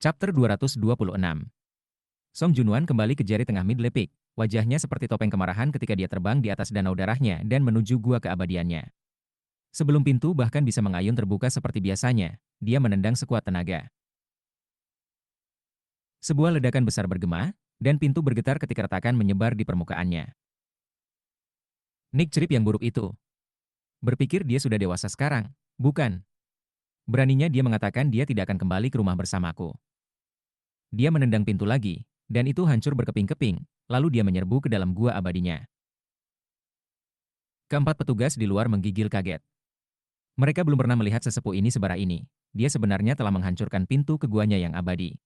Chapter 226. Song Junwan kembali ke jari tengah Midley Peak. Wajahnya seperti topeng kemarahan ketika dia terbang di atas danau darahnya dan menuju gua keabadiannya. Sebelum pintu bahkan bisa mengayun terbuka seperti biasanya, dia menendang sekuat tenaga. Sebuah ledakan besar bergema, dan pintu bergetar ketika retakan menyebar di permukaannya. Nick Trip yang buruk itu. Berpikir dia sudah dewasa sekarang. Bukan. Beraninya dia mengatakan dia tidak akan kembali ke rumah bersamaku. Dia menendang pintu lagi, dan itu hancur berkeping-keping, lalu dia menyerbu ke dalam gua abadinya. Keempat petugas di luar menggigil kaget. Mereka belum pernah melihat sesepuh ini sebarah ini. Dia sebenarnya telah menghancurkan pintu ke guanya yang abadi.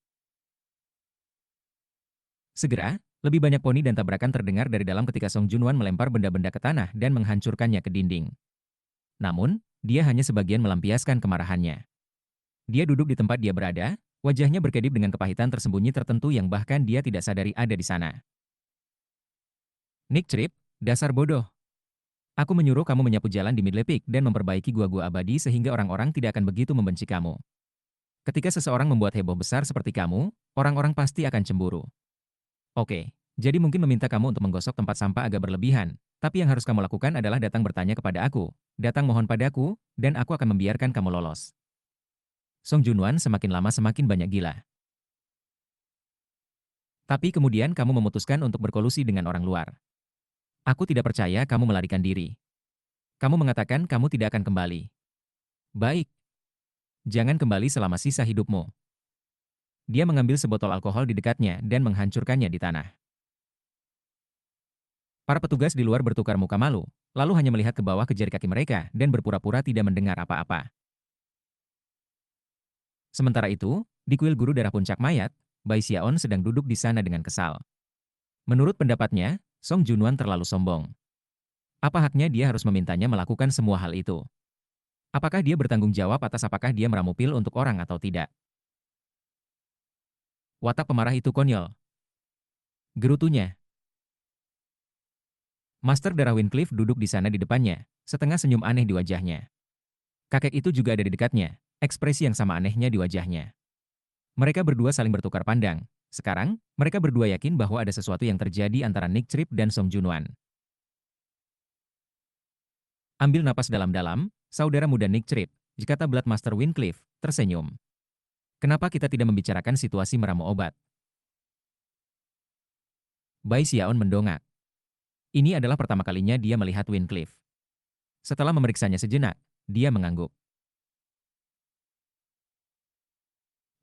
Segera, lebih banyak poni dan tabrakan terdengar dari dalam ketika Song Junwan melempar benda-benda ke tanah dan menghancurkannya ke dinding. Namun, dia hanya sebagian melampiaskan kemarahannya. Dia duduk di tempat dia berada, wajahnya berkedip dengan kepahitan tersembunyi tertentu yang bahkan dia tidak sadari ada di sana. Nick Trip, dasar bodoh. Aku menyuruh kamu menyapu jalan di Midley Peak dan memperbaiki gua-gua abadi sehingga orang-orang tidak akan begitu membenci kamu. Ketika seseorang membuat heboh besar seperti kamu, orang-orang pasti akan cemburu. Oke, jadi mungkin meminta kamu untuk menggosok tempat sampah agak berlebihan, tapi yang harus kamu lakukan adalah datang bertanya kepada aku, datang mohon padaku, dan aku akan membiarkan kamu lolos. Song Junwan semakin lama semakin banyak gila. Tapi kemudian kamu memutuskan untuk berkolusi dengan orang luar. Aku tidak percaya kamu melarikan diri. Kamu mengatakan kamu tidak akan kembali. Baik. Jangan kembali selama sisa hidupmu. Dia mengambil sebotol alkohol di dekatnya dan menghancurkannya di tanah. Para petugas di luar bertukar muka malu, lalu hanya melihat ke bawah ke jari kaki mereka dan berpura-pura tidak mendengar apa-apa. Sementara itu, di kuil guru darah puncak mayat, Bai Xiaon sedang duduk di sana dengan kesal. Menurut pendapatnya, Song Junwan terlalu sombong. Apa haknya dia harus memintanya melakukan semua hal itu? Apakah dia bertanggung jawab atas apakah dia meramu pil untuk orang atau tidak? Watak pemarah itu konyol. Gerutunya. Master Darah Wincliffe duduk di sana di depannya, setengah senyum aneh di wajahnya. Kakek itu juga ada di dekatnya, ekspresi yang sama anehnya di wajahnya. Mereka berdua saling bertukar pandang. Sekarang, mereka berdua yakin bahwa ada sesuatu yang terjadi antara Nick Trip dan Song Junwan. Ambil napas dalam-dalam, saudara muda Nick Trip, kata Blood Master Wincliffe, tersenyum. Kenapa kita tidak membicarakan situasi meramu obat? Bai Xiaon mendongak. Ini adalah pertama kalinya dia melihat Wincliffe. Setelah memeriksanya sejenak, dia mengangguk.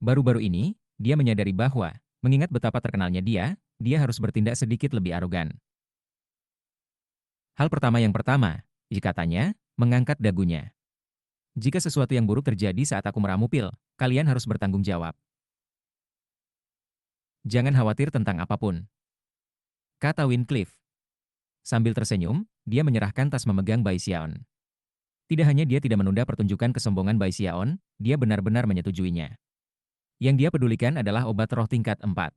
Baru-baru ini, dia menyadari bahwa, mengingat betapa terkenalnya dia harus bertindak sedikit lebih arogan. Hal pertama yang pertama, katanya, mengangkat dagunya. Jika sesuatu yang buruk terjadi saat aku meramu pil, kalian harus bertanggung jawab. Jangan khawatir tentang apapun, kata Wincliffe. Sambil tersenyum, dia menyerahkan tas memegang Bai Xiaon. Tidak hanya dia tidak menunda pertunjukan kesombongan Bai Xiaon, dia benar-benar menyetujuinya. Yang dia pedulikan adalah obat roh tingkat 4.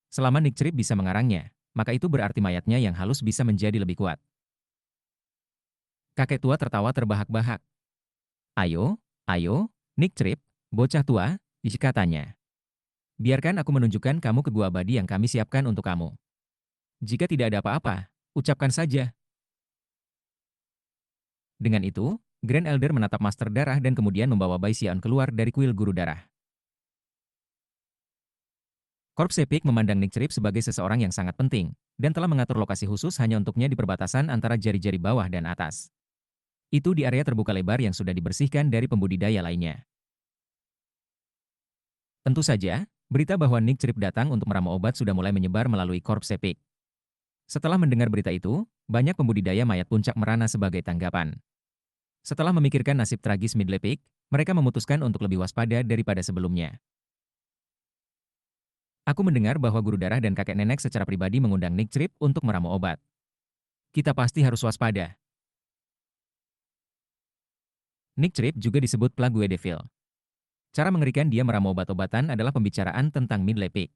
Selama Nick Trip bisa mengarangnya, maka itu berarti mayatnya yang halus bisa menjadi lebih kuat. Kakek tua tertawa terbahak-bahak. Ayo, ayo, Nick Trip, bocah tua, katanya. Biarkan aku menunjukkan kamu ke gua abadi yang kami siapkan untuk kamu. Jika tidak ada apa-apa, ucapkan saja. Dengan itu, Grand Elder menatap Master Darah dan kemudian membawa Bai Xiaon keluar dari kuil guru darah. Korps Sepik memandang Nick Trip sebagai seseorang yang sangat penting, dan telah mengatur lokasi khusus hanya untuknya di perbatasan antara jari-jari bawah dan atas. Itu di area terbuka lebar yang sudah dibersihkan dari pembudidaya lainnya. Tentu saja, berita bahwa Nick Trip datang untuk meramu obat sudah mulai menyebar melalui Korps Sepik. Setelah mendengar berita itu, banyak pembudidaya mayat puncak merana sebagai tanggapan. Setelah memikirkan nasib tragis Midley Peak, mereka memutuskan untuk lebih waspada daripada sebelumnya. Aku mendengar bahwa guru darah dan kakek nenek secara pribadi mengundang Nick Trip untuk meramu obat. Kita pasti harus waspada. Nick Trip juga disebut Plague Devil. Cara mengerikan dia meramu obat-obatan adalah pembicaraan tentang Midley Peak.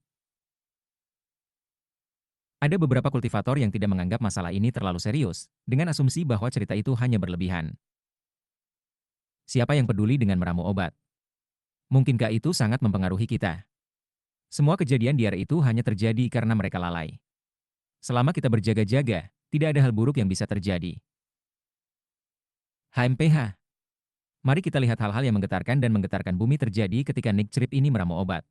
Ada beberapa kultivator yang tidak menganggap masalah ini terlalu serius, dengan asumsi bahwa cerita itu hanya berlebihan. Siapa yang peduli dengan meramu obat? Mungkinkah itu sangat mempengaruhi kita? Semua kejadian di area itu hanya terjadi karena mereka lalai. Selama kita berjaga-jaga, tidak ada hal buruk yang bisa terjadi. HMPH. Mari kita lihat hal-hal yang menggetarkan bumi terjadi ketika Nick Trip ini meramu obat.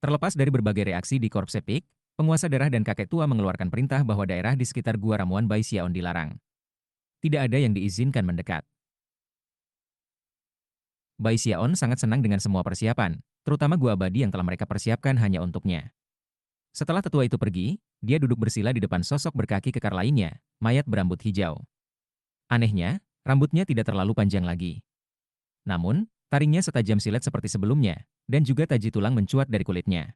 Terlepas dari berbagai reaksi di Korps Sepik, penguasa darah dan kakek tua mengeluarkan perintah bahwa daerah di sekitar gua ramuan Bai Xiaon dilarang. Tidak ada yang diizinkan mendekat. Bai Xiaon sangat senang dengan semua persiapan, terutama gua abadi yang telah mereka persiapkan hanya untuknya. Setelah tetua itu pergi, dia duduk bersila di depan sosok berkaki kekar lainnya, mayat berambut hijau. Anehnya, rambutnya tidak terlalu panjang lagi. Namun, taringnya setajam silet seperti sebelumnya, dan juga taji tulang mencuat dari kulitnya.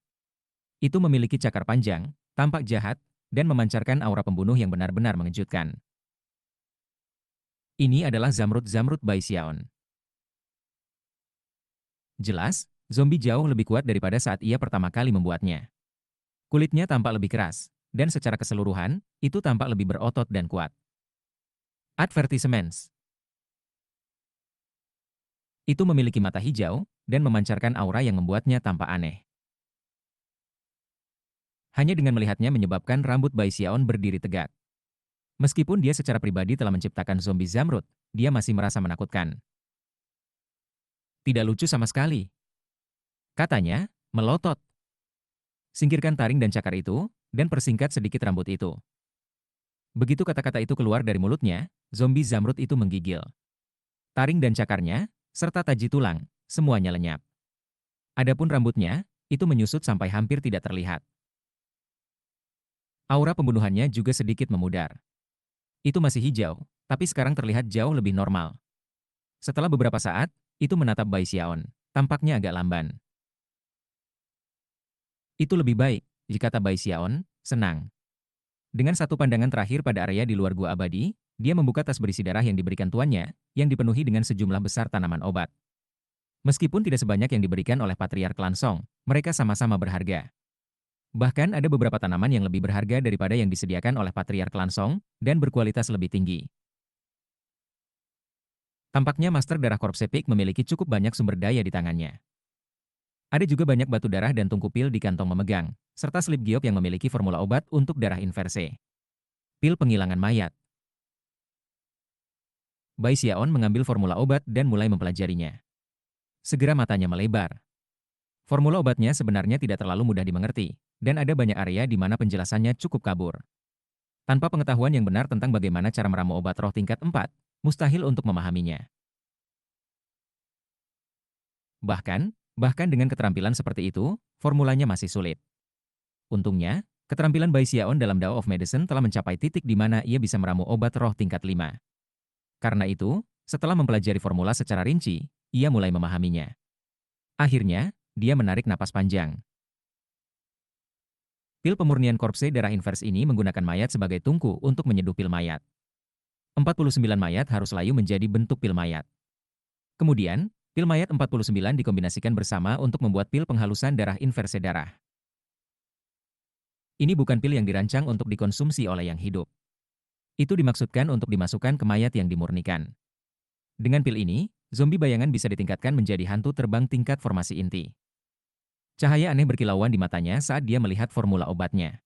Itu memiliki cakar panjang, tampak jahat, dan memancarkan aura pembunuh yang benar-benar mengejutkan. Ini adalah Zamrud Bai Xiaon. Jelas, zombie jauh lebih kuat daripada saat ia pertama kali membuatnya. Kulitnya tampak lebih keras, dan secara keseluruhan, itu tampak lebih berotot dan kuat. Advertisements. Itu memiliki mata hijau, dan memancarkan aura yang membuatnya tampak aneh. Hanya dengan melihatnya menyebabkan rambut Bai Xiaon berdiri tegak. Meskipun dia secara pribadi telah menciptakan zombie Zamrud, dia masih merasa menakutkan. Tidak lucu sama sekali. Katanya, melotot. Singkirkan taring dan cakar itu, dan persingkat sedikit rambut itu. Begitu kata-kata itu keluar dari mulutnya, zombie Zamrud itu menggigil. Taring dan cakarnya, serta taji tulang, semuanya lenyap. Adapun rambutnya, itu menyusut sampai hampir tidak terlihat. Aura pembunuhannya juga sedikit memudar. Itu masih hijau, tapi sekarang terlihat jauh lebih normal. Setelah beberapa saat, itu menatap Bai Xiaon. Tampaknya agak lamban. Itu lebih baik, jika kata Bai Xiaon, senang. Dengan satu pandangan terakhir pada area di luar gua abadi, dia membuka tas berisi darah yang diberikan tuannya, yang dipenuhi dengan sejumlah besar tanaman obat. Meskipun tidak sebanyak yang diberikan oleh Patriark Lansong, mereka sama-sama berharga. Bahkan ada beberapa tanaman yang lebih berharga daripada yang disediakan oleh Patriark Lansong, dan berkualitas lebih tinggi. Tampaknya Master Darah Korps Sepik memiliki cukup banyak sumber daya di tangannya. Ada juga banyak batu darah dan tungku pil di kantong memegang, serta slip giok yang memiliki formula obat untuk darah inverse. Pil penghilangan mayat. Bai Xiaon mengambil formula obat dan mulai mempelajarinya. Segera matanya melebar. Formula obatnya sebenarnya tidak terlalu mudah dimengerti, dan ada banyak area di mana penjelasannya cukup kabur. Tanpa pengetahuan yang benar tentang bagaimana cara meramu obat roh tingkat 4, mustahil untuk memahaminya. Bahkan dengan keterampilan seperti itu, formulanya masih sulit. Untungnya, keterampilan Bai Xiaon dalam Dao of Medicine telah mencapai titik di mana ia bisa meramu obat roh tingkat 5. Karena itu, setelah mempelajari formula secara rinci, ia mulai memahaminya. Akhirnya, dia menarik napas panjang. Pil pemurnian korpse darah inverse ini menggunakan mayat sebagai tungku untuk menyeduh pil mayat. 49 mayat harus layu menjadi bentuk pil mayat. Kemudian, pil mayat 49 dikombinasikan bersama untuk membuat pil penghalusan darah inverse darah. Ini bukan pil yang dirancang untuk dikonsumsi oleh yang hidup. Itu dimaksudkan untuk dimasukkan ke mayat yang dimurnikan. Dengan pil ini, zombie bayangan bisa ditingkatkan menjadi hantu terbang tingkat formasi inti. Cahaya aneh berkilauan di matanya saat dia melihat formula obatnya.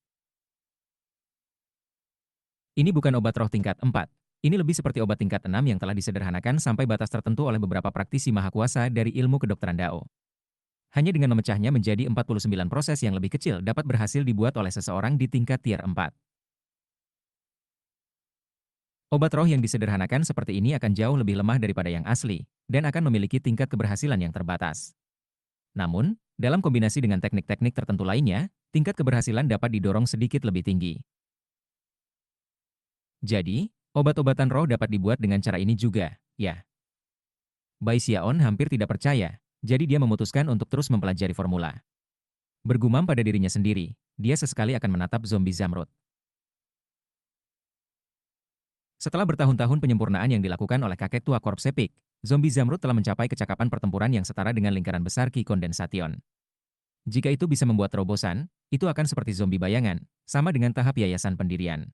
Ini bukan obat roh tingkat 4. Ini lebih seperti obat tingkat 6 yang telah disederhanakan sampai batas tertentu oleh beberapa praktisi maha kuasa dari ilmu kedokteran Dao. Hanya dengan memecahnya menjadi 49 proses yang lebih kecil dapat berhasil dibuat oleh seseorang di tingkat tier 4. Obat roh yang disederhanakan seperti ini akan jauh lebih lemah daripada yang asli, dan akan memiliki tingkat keberhasilan yang terbatas. Namun, dalam kombinasi dengan teknik-teknik tertentu lainnya, tingkat keberhasilan dapat didorong sedikit lebih tinggi. Jadi, obat-obatan roh dapat dibuat dengan cara ini juga, ya. Bai Xiaon hampir tidak percaya, jadi dia memutuskan untuk terus mempelajari formula. Bergumam pada dirinya sendiri, dia sesekali akan menatap zombie Zamrud. Setelah bertahun-tahun penyempurnaan yang dilakukan oleh kakek tua Korps Sepik, zombie Zamrud telah mencapai kecakapan pertempuran yang setara dengan lingkaran besar Ki Kondensation. Jika itu bisa membuat terobosan, itu akan seperti zombie bayangan, sama dengan tahap yayasan pendirian.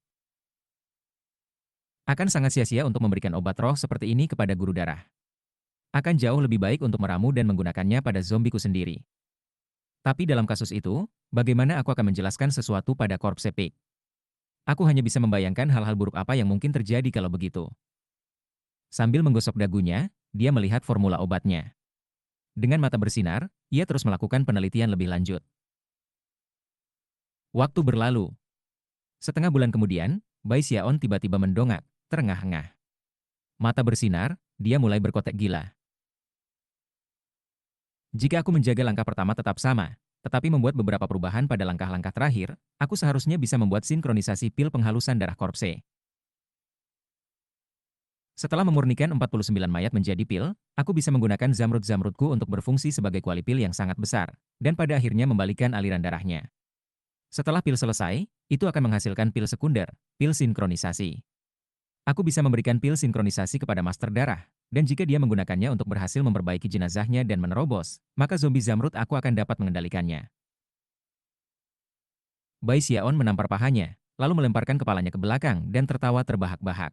Akan sangat sia-sia untuk memberikan obat roh seperti ini kepada guru darah. Akan jauh lebih baik untuk meramu dan menggunakannya pada zombiku sendiri. Tapi dalam kasus itu, bagaimana aku akan menjelaskan sesuatu pada Korps Sepik? Aku hanya bisa membayangkan hal-hal buruk apa yang mungkin terjadi kalau begitu. Sambil menggosok dagunya, dia melihat formula obatnya. Dengan mata bersinar, ia terus melakukan penelitian lebih lanjut. Waktu berlalu. Setengah bulan kemudian, Bai Xiaon tiba-tiba mendongak, terengah-engah. Mata bersinar, dia mulai berkotek gila. Jika aku menjaga langkah pertama tetap sama, tetapi membuat beberapa perubahan pada langkah-langkah terakhir, aku seharusnya bisa membuat sinkronisasi pil penghalusan darah korpse. Setelah memurnikan 49 mayat menjadi pil, aku bisa menggunakan zamrud-zamrudku untuk berfungsi sebagai kuali pil yang sangat besar, dan pada akhirnya membalikan aliran darahnya. Setelah pil selesai, itu akan menghasilkan pil sekunder, pil sinkronisasi. Aku bisa memberikan pil sinkronisasi kepada master darah, dan jika dia menggunakannya untuk berhasil memperbaiki jenazahnya dan menerobos, maka zombie zamrud aku akan dapat mengendalikannya. Bai Xiaon menampar pahanya, lalu melemparkan kepalanya ke belakang dan tertawa terbahak-bahak.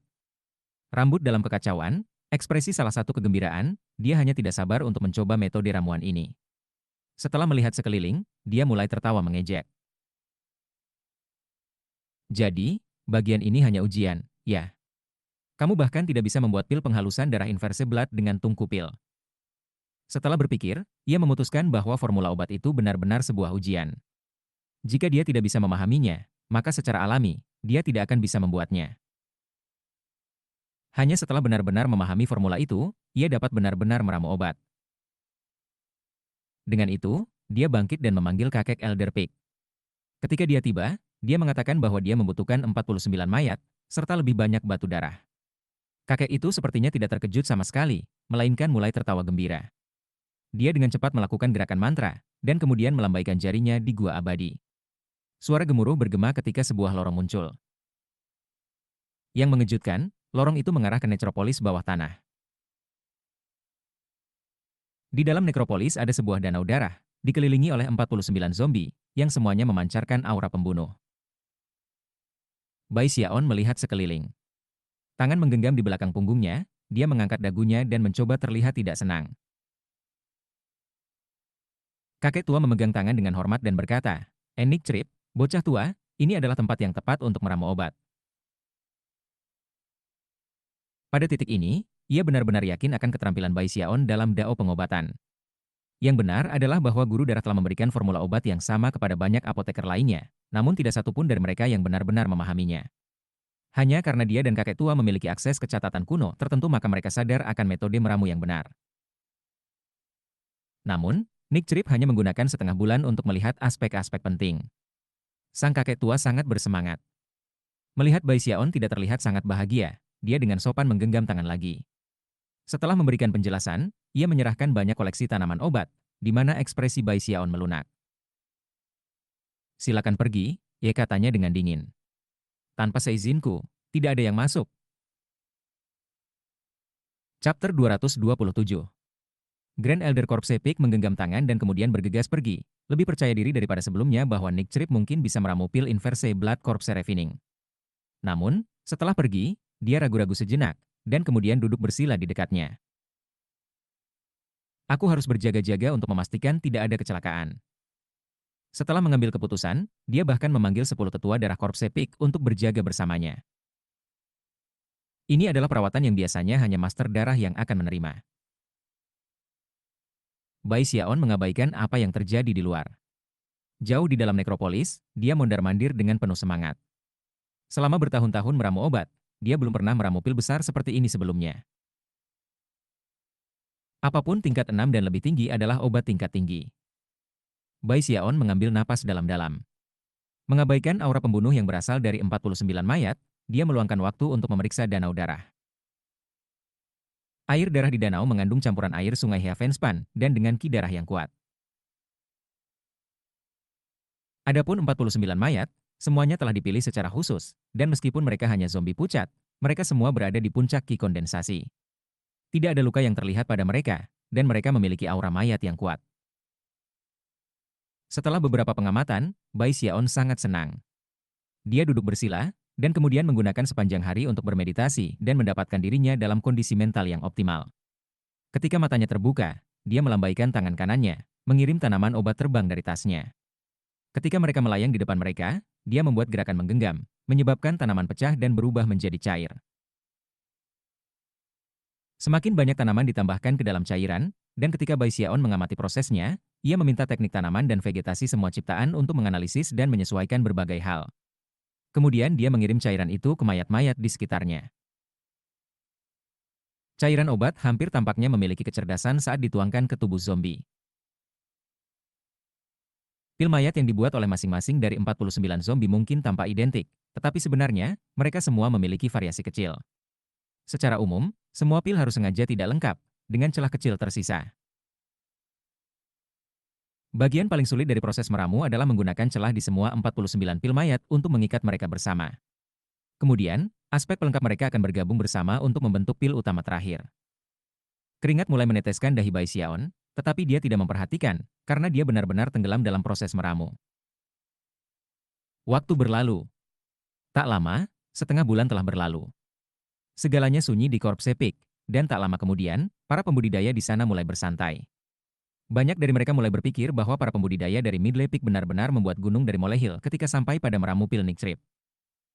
Rambut dalam kekacauan, ekspresi salah satu kegembiraan, dia hanya tidak sabar untuk mencoba metode ramuan ini. Setelah melihat sekeliling, dia mulai tertawa mengejek. Jadi, bagian ini hanya ujian, ya. Kamu bahkan tidak bisa membuat pil penghalusan darah inverse blood dengan tungku pil. Setelah berpikir, ia memutuskan bahwa formula obat itu benar-benar sebuah ujian. Jika dia tidak bisa memahaminya, maka secara alami, dia tidak akan bisa membuatnya. Hanya setelah benar-benar memahami formula itu, ia dapat benar-benar meramu obat. Dengan itu, dia bangkit dan memanggil kakek Elder Pig. Ketika dia tiba, dia mengatakan bahwa dia membutuhkan 49 mayat, serta lebih banyak batu darah. Kakek itu sepertinya tidak terkejut sama sekali, melainkan mulai tertawa gembira. Dia dengan cepat melakukan gerakan mantra, dan kemudian melambaikan jarinya di gua abadi. Suara gemuruh bergema ketika sebuah lorong muncul. Yang mengejutkan, lorong itu mengarah ke nekropolis bawah tanah. Di dalam nekropolis ada sebuah danau darah, dikelilingi oleh 49 zombie, yang semuanya memancarkan aura pembunuh. Bai Xiaon melihat sekeliling. Tangan menggenggam di belakang punggungnya, dia mengangkat dagunya dan mencoba terlihat tidak senang. Kakek tua memegang tangan dengan hormat dan berkata, "Enik Trip, bocah tua, ini adalah tempat yang tepat untuk meramu obat." Pada titik ini, ia benar-benar yakin akan keterampilan Bai Xiaon dalam dao pengobatan. Yang benar adalah bahwa guru darah telah memberikan formula obat yang sama kepada banyak apoteker lainnya, namun tidak satupun dari mereka yang benar-benar memahaminya. Hanya karena dia dan kakek tua memiliki akses ke catatan kuno tertentu maka mereka sadar akan metode meramu yang benar. Namun, Nick Trip hanya menggunakan setengah bulan untuk melihat aspek-aspek penting. Sang kakek tua sangat bersemangat. Melihat Bai Xiaon tidak terlihat sangat bahagia, dia dengan sopan menggenggam tangan lagi. Setelah memberikan penjelasan, ia menyerahkan banyak koleksi tanaman obat, di mana ekspresi Bai Xiaon melunak. "Silakan pergi," ia katanya dengan dingin. "Tanpa seizinku, tidak ada yang masuk." Chapter 227. Grand Elder Corpse Peak menggenggam tangan dan kemudian bergegas pergi, lebih percaya diri daripada sebelumnya bahwa Nick Trip mungkin bisa meramu pil inverse blood corpse refining. Namun, setelah pergi, dia ragu-ragu sejenak, dan kemudian duduk bersila di dekatnya. "Aku harus berjaga-jaga untuk memastikan tidak ada kecelakaan." Setelah mengambil keputusan, dia bahkan memanggil 10 tetua darah Corpse Peak untuk berjaga bersamanya. Ini adalah perawatan yang biasanya hanya master darah yang akan menerima. Bai Xiaon mengabaikan apa yang terjadi di luar. Jauh di dalam nekropolis, dia mondar-mandir dengan penuh semangat. Selama bertahun-tahun meramu obat, dia belum pernah meramu pil besar seperti ini sebelumnya. Apapun tingkat 6 dan lebih tinggi adalah obat tingkat tinggi. Bai Xiaon mengambil napas dalam-dalam. Mengabaikan aura pembunuh yang berasal dari 49 mayat, dia meluangkan waktu untuk memeriksa danau darah. Air darah di danau mengandung campuran air sungai Heavenspan dan dengan ki darah yang kuat. Adapun 49 mayat, semuanya telah dipilih secara khusus, dan meskipun mereka hanya zombie pucat, mereka semua berada di puncak ki kondensasi. Tidak ada luka yang terlihat pada mereka, dan mereka memiliki aura mayat yang kuat. Setelah beberapa pengamatan, Bai Xiaon sangat senang. Dia duduk bersila, dan kemudian menggunakan sepanjang hari untuk bermeditasi dan mendapatkan dirinya dalam kondisi mental yang optimal. Ketika matanya terbuka, dia melambaikan tangan kanannya, mengirim tanaman obat terbang dari tasnya. Ketika mereka melayang di depan mereka, dia membuat gerakan menggenggam, menyebabkan tanaman pecah dan berubah menjadi cair. Semakin banyak tanaman ditambahkan ke dalam cairan, dan ketika Bai Xiaon mengamati prosesnya, ia meminta teknik tanaman dan vegetasi semua ciptaan untuk menganalisis dan menyesuaikan berbagai hal. Kemudian dia mengirim cairan itu ke mayat-mayat di sekitarnya. Cairan obat hampir tampaknya memiliki kecerdasan saat dituangkan ke tubuh zombie. Pil mayat yang dibuat oleh masing-masing dari 49 zombie mungkin tampak identik, tetapi sebenarnya, mereka semua memiliki variasi kecil. Secara umum, semua pil harus sengaja tidak lengkap, dengan celah kecil tersisa. Bagian paling sulit dari proses meramu adalah menggunakan celah di semua 49 pil mayat untuk mengikat mereka bersama. Kemudian, aspek pelengkap mereka akan bergabung bersama untuk membentuk pil utama terakhir. Keringat mulai meneteskan dahi Bai Xiaon, tetapi dia tidak memperhatikan, karena dia benar-benar tenggelam dalam proses meramu. Waktu berlalu. Tak lama, setengah bulan telah berlalu. Segalanya sunyi di Korp Sepik, dan tak lama kemudian, para pembudidaya di sana mulai bersantai. Banyak dari mereka mulai berpikir bahwa para pembudidaya dari Midley Peak benar-benar membuat gunung dari molehill ketika sampai pada meramu pil Nick Trip.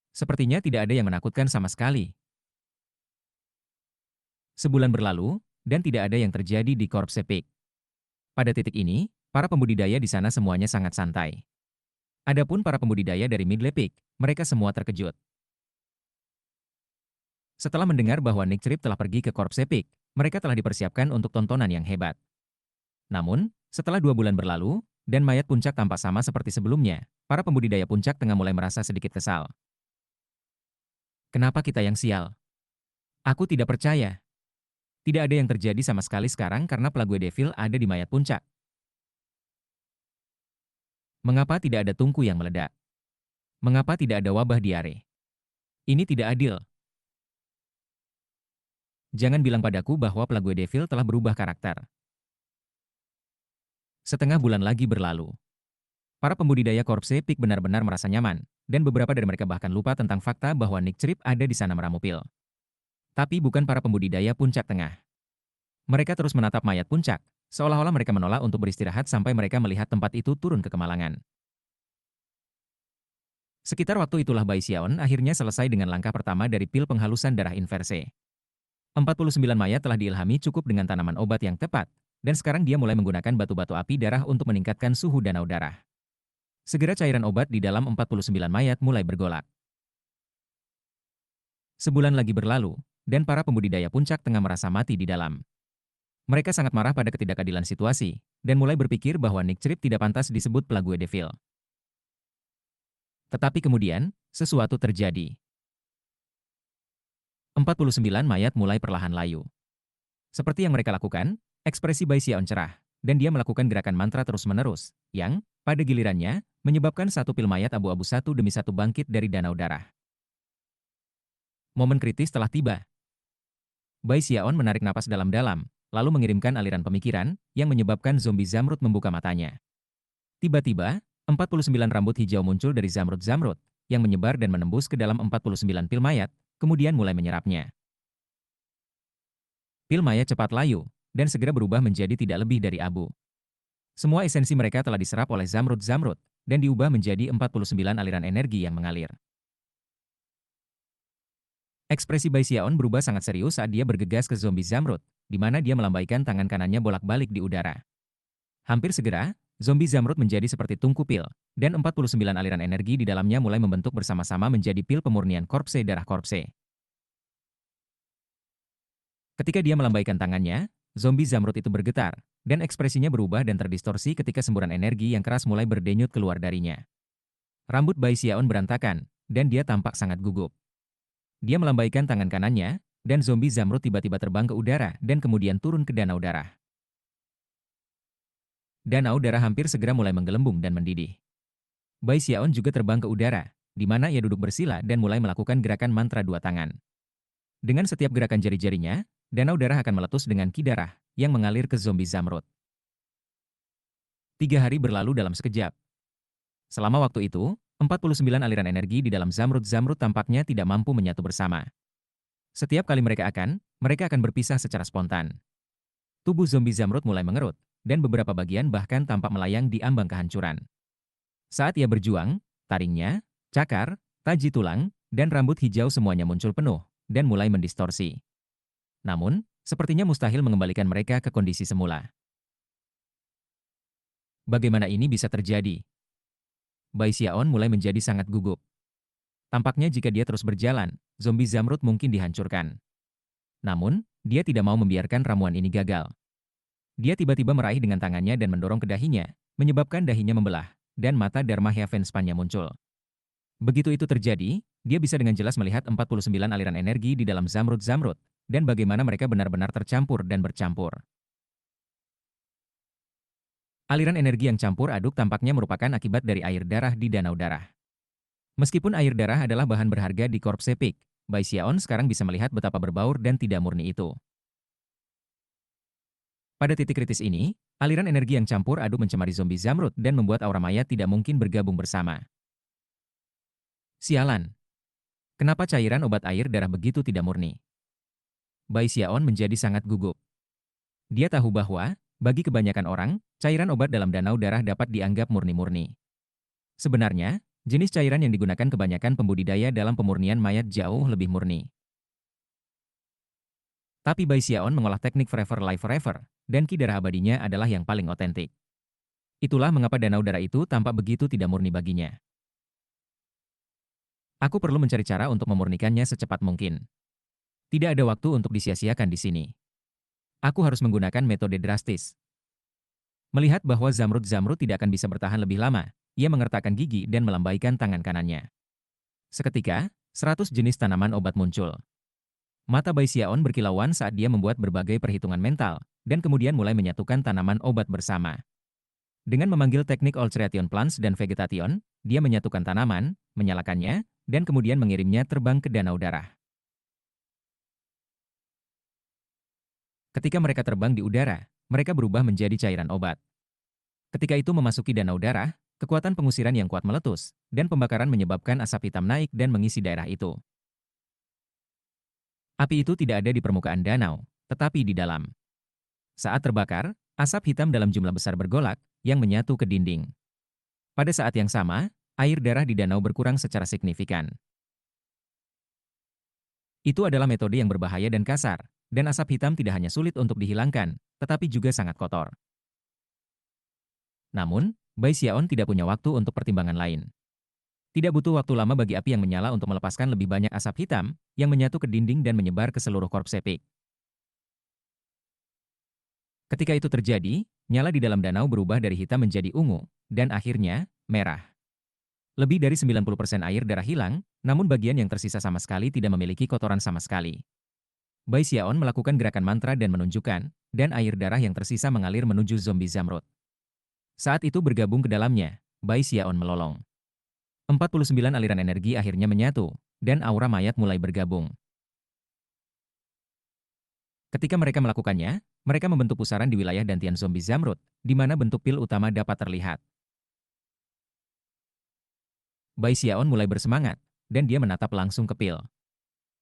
Sepertinya tidak ada yang menakutkan sama sekali. Sebulan berlalu, dan tidak ada yang terjadi di Korp Sepik. Pada titik ini, para pembudidaya di sana semuanya sangat santai. Adapun para pembudidaya dari Midley Peak, mereka semua terkejut. Setelah mendengar bahwa Nick Trip telah pergi ke Korp Sepik, mereka telah dipersiapkan untuk tontonan yang hebat. Namun, setelah 2 bulan berlalu, dan mayat puncak tampak sama seperti sebelumnya, para pembudidaya puncak tengah mulai merasa sedikit kesal. Kenapa kita yang sial? Aku tidak percaya. Tidak ada yang terjadi sama sekali sekarang karena Plague Devil ada di mayat puncak. Mengapa tidak ada tungku yang meledak? Mengapa tidak ada wabah diare? Ini tidak adil. Jangan bilang padaku bahwa Plague Devil telah berubah karakter. Setengah bulan lagi berlalu. Para pembudidaya Korp Sepik benar-benar merasa nyaman, dan beberapa dari mereka bahkan lupa tentang fakta bahwa Nick Trip ada di sana meramu pil. Tapi bukan para pembudidaya puncak tengah. Mereka terus menatap mayat puncak, seolah-olah mereka menolak untuk beristirahat sampai mereka melihat tempat itu turun ke kemalangan. Sekitar waktu itulah Bai Xiaon akhirnya selesai dengan langkah pertama dari pil penghalusan darah inverse. 49 mayat telah diilhami cukup dengan tanaman obat yang tepat, dan sekarang dia mulai menggunakan batu-batu api darah untuk meningkatkan suhu danau darah. Segera cairan obat di dalam 49 mayat mulai bergolak. Sebulan lagi berlalu, dan para pembudidaya puncak tengah merasa mati di dalam. Mereka sangat marah pada ketidakadilan situasi, dan mulai berpikir bahwa Nick Trip tidak pantas disebut Plague Devil. Tetapi kemudian, sesuatu terjadi. 49 mayat mulai perlahan layu. Seperti yang mereka lakukan, ekspresi Bai Xiaon cerah, dan dia melakukan gerakan mantra terus-menerus, yang, pada gilirannya, menyebabkan satu pil mayat abu-abu satu demi satu bangkit dari danau darah. Momen kritis telah tiba. Bai Xiaon menarik napas dalam-dalam, lalu mengirimkan aliran pemikiran, yang menyebabkan zombie Zamrud membuka matanya. Tiba-tiba, 49 rambut hijau muncul dari Zamrud-Zamrud, yang menyebar dan menembus ke dalam 49 pil mayat, kemudian mulai menyerapnya. Pil mayat cepat layu, dan segera berubah menjadi tidak lebih dari abu. Semua esensi mereka telah diserap oleh Zamrud-Zamrud, dan diubah menjadi 49 aliran energi yang mengalir. Ekspresi Bai Xiaon berubah sangat serius saat dia bergegas ke zombie Zamrud, di mana dia melambaikan tangan kanannya bolak-balik di udara. Hampir segera, zombie Zamrud menjadi seperti tungku pil, dan 49 aliran energi di dalamnya mulai membentuk bersama-sama menjadi pil pemurnian korpse darah korpse. Ketika dia melambaikan tangannya, zombie Zamrud itu bergetar, dan ekspresinya berubah dan terdistorsi ketika semburan energi yang keras mulai berdenyut keluar darinya. Rambut Bai Xiaon berantakan, dan dia tampak sangat gugup. Dia melambaikan tangan kanannya, dan zombie Zamrud tiba-tiba terbang ke udara dan kemudian turun ke danau darah. Danau darah hampir segera mulai menggelembung dan mendidih. Bai Xiaon juga terbang ke udara, di mana ia duduk bersila dan mulai melakukan gerakan mantra dua tangan. Dengan setiap gerakan jari-jarinya, danau darah akan meletus dengan ki darah yang mengalir ke zombie Zamrud. 3 hari berlalu dalam sekejap. Selama waktu itu, 49 aliran energi di dalam Zamrud-Zamrud tampaknya tidak mampu menyatu bersama. Setiap kali mereka akan berpisah secara spontan. Tubuh zombie Zamrud mulai mengerut, dan beberapa bagian bahkan tampak melayang di ambang kehancuran. Saat ia berjuang, taringnya, cakar, taji tulang, dan rambut hijau semuanya muncul penuh, dan mulai mendistorsi. Namun, sepertinya mustahil mengembalikan mereka ke kondisi semula. Bagaimana ini bisa terjadi? Bai Xiaon mulai menjadi sangat gugup. Tampaknya jika dia terus berjalan, zombie Zamrud mungkin dihancurkan. Namun, dia tidak mau membiarkan ramuan ini gagal. Dia tiba-tiba meraih dengan tangannya dan mendorong ke dahinya, menyebabkan dahinya membelah, dan mata Dharma Heavenspan-nya muncul. Begitu itu terjadi, dia bisa dengan jelas melihat 49 aliran energi di dalam Zamrud-Zamrud, dan bagaimana mereka benar-benar tercampur dan bercampur. Aliran energi yang campur aduk tampaknya merupakan akibat dari air darah di danau darah. Meskipun air darah adalah bahan berharga di Korp Sepik, Bai Xiaon sekarang bisa melihat betapa berbaur dan tidak murni itu. Pada titik kritis ini, aliran energi yang campur aduk mencemari zombie Zamrud dan membuat aura mayat tidak mungkin bergabung bersama. Sialan, kenapa cairan obat air darah begitu tidak murni? Bai Xiaon menjadi sangat gugup. Dia tahu bahwa, bagi kebanyakan orang, cairan obat dalam danau darah dapat dianggap murni-murni. Sebenarnya, jenis cairan yang digunakan kebanyakan pembudidaya dalam pemurnian mayat jauh lebih murni. Tapi Bai Xiaon mengolah teknik Forever Life Forever, dan ki darah abadinya adalah yang paling otentik. Itulah mengapa danau darah itu tampak begitu tidak murni baginya. Aku perlu mencari cara untuk memurnikannya secepat mungkin. Tidak ada waktu untuk disia-siakan di sini. Aku harus menggunakan metode drastis. Melihat bahwa Zamrud-Zamrud tidak akan bisa bertahan lebih lama, ia mengertakkan gigi dan melambaikan tangan kanannya. Seketika, 100 jenis tanaman obat muncul. Mata Bai Xiaon berkilauan saat dia membuat berbagai perhitungan mental, dan kemudian mulai menyatukan tanaman obat bersama. Dengan memanggil teknik Ultration Plants dan Vegetation, dia menyatukan tanaman, menyalakannya, dan kemudian mengirimnya terbang ke danau darah. Ketika mereka terbang di udara, mereka berubah menjadi cairan obat. Ketika itu memasuki danau darah, kekuatan pengusiran yang kuat meletus, dan pembakaran menyebabkan asap hitam naik dan mengisi daerah itu. Api itu tidak ada di permukaan danau, tetapi di dalam. Saat terbakar, asap hitam dalam jumlah besar bergolak, yang menyatu ke dinding. Pada saat yang sama, air darah di danau berkurang secara signifikan. Itu adalah metode yang berbahaya dan kasar, dan asap hitam tidak hanya sulit untuk dihilangkan, tetapi juga sangat kotor. Namun, Bai Xiaon tidak punya waktu untuk pertimbangan lain. Tidak butuh waktu lama bagi api yang menyala untuk melepaskan lebih banyak asap hitam, yang menyatu ke dinding dan menyebar ke seluruh Korp Sepik. Ketika itu terjadi, nyala di dalam danau berubah dari hitam menjadi ungu, dan akhirnya, merah. Lebih dari 90% air darah hilang, namun bagian yang tersisa sama sekali tidak memiliki kotoran sama sekali. Bai Xiaon melakukan gerakan mantra dan menunjukkan, dan air darah yang tersisa mengalir menuju zombie Zamrud. Saat itu bergabung ke dalamnya, Bai Xiaon melolong. 49 aliran energi akhirnya menyatu, dan aura mayat mulai bergabung. Ketika mereka melakukannya, mereka membentuk pusaran di wilayah dantian zombie Zamrud, di mana bentuk pil utama dapat terlihat. Bai Xiaon mulai bersemangat, dan dia menatap langsung ke pil.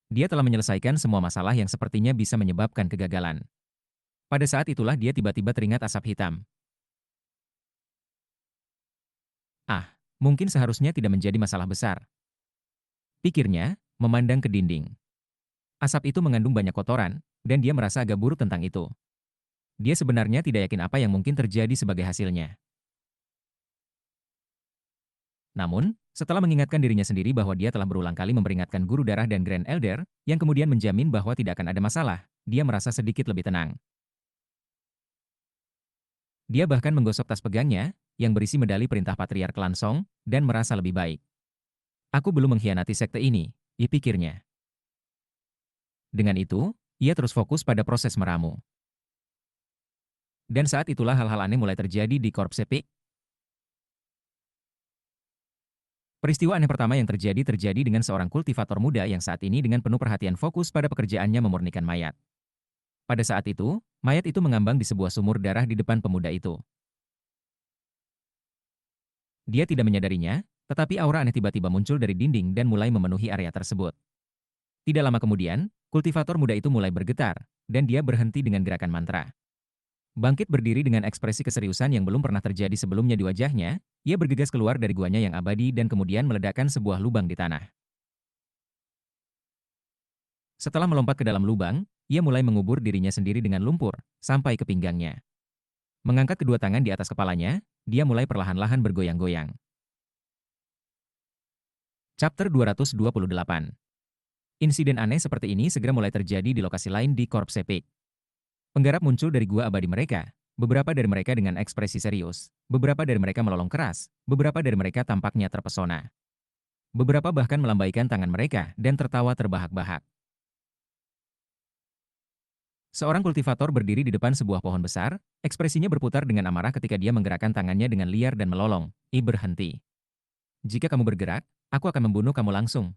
Dia telah menyelesaikan semua masalah yang sepertinya bisa menyebabkan kegagalan. Pada saat itulah dia tiba-tiba teringat asap hitam. Ah, mungkin seharusnya tidak menjadi masalah besar. Pikirnya, memandang ke dinding. Asap itu mengandung banyak kotoran, dan dia merasa agak buruk tentang itu. Dia sebenarnya tidak yakin apa yang mungkin terjadi sebagai hasilnya. Namun, setelah mengingatkan dirinya sendiri bahwa dia telah berulang kali memperingatkan Guru Darah dan Grand Elder, yang kemudian menjamin bahwa tidak akan ada masalah, dia merasa sedikit lebih tenang. Dia bahkan menggosok tas pegangnya, yang berisi medali perintah Patriark Lansong, dan merasa lebih baik. Aku belum mengkhianati sekte ini, pikirnya. Dengan itu, ia terus fokus pada proses meramu. Dan saat itulah hal-hal aneh mulai terjadi di Korp Sepik. Peristiwa aneh pertama yang terjadi dengan seorang kultivator muda yang saat ini dengan penuh perhatian fokus pada pekerjaannya memurnikan mayat. Pada saat itu, mayat itu mengambang di sebuah sumur darah di depan pemuda itu. Dia tidak menyadarinya, tetapi aura aneh tiba-tiba muncul dari dinding dan mulai memenuhi area tersebut. Tidak lama kemudian, kultivator muda itu mulai bergetar, dan dia berhenti dengan gerakan mantra. Bangkit berdiri dengan ekspresi keseriusan yang belum pernah terjadi sebelumnya di wajahnya, ia bergegas keluar dari guanya yang abadi dan kemudian meledakkan sebuah lubang di tanah. Setelah melompat ke dalam lubang, ia mulai mengubur dirinya sendiri dengan lumpur, sampai ke pinggangnya. Mengangkat kedua tangan di atas kepalanya, dia mulai perlahan-lahan bergoyang-goyang. Chapter 228. Insiden aneh seperti ini segera mulai terjadi di lokasi lain di Corpse Peak. Penggarap muncul dari gua abadi mereka, beberapa dari mereka dengan ekspresi serius, beberapa dari mereka melolong keras, beberapa dari mereka tampaknya terpesona. Beberapa bahkan melambaikan tangan mereka dan tertawa terbahak-bahak. Seorang kultivator berdiri di depan sebuah pohon besar, ekspresinya berputar dengan amarah ketika dia menggerakkan tangannya dengan liar dan melolong. Berhenti. Jika kamu bergerak, aku akan membunuh kamu langsung.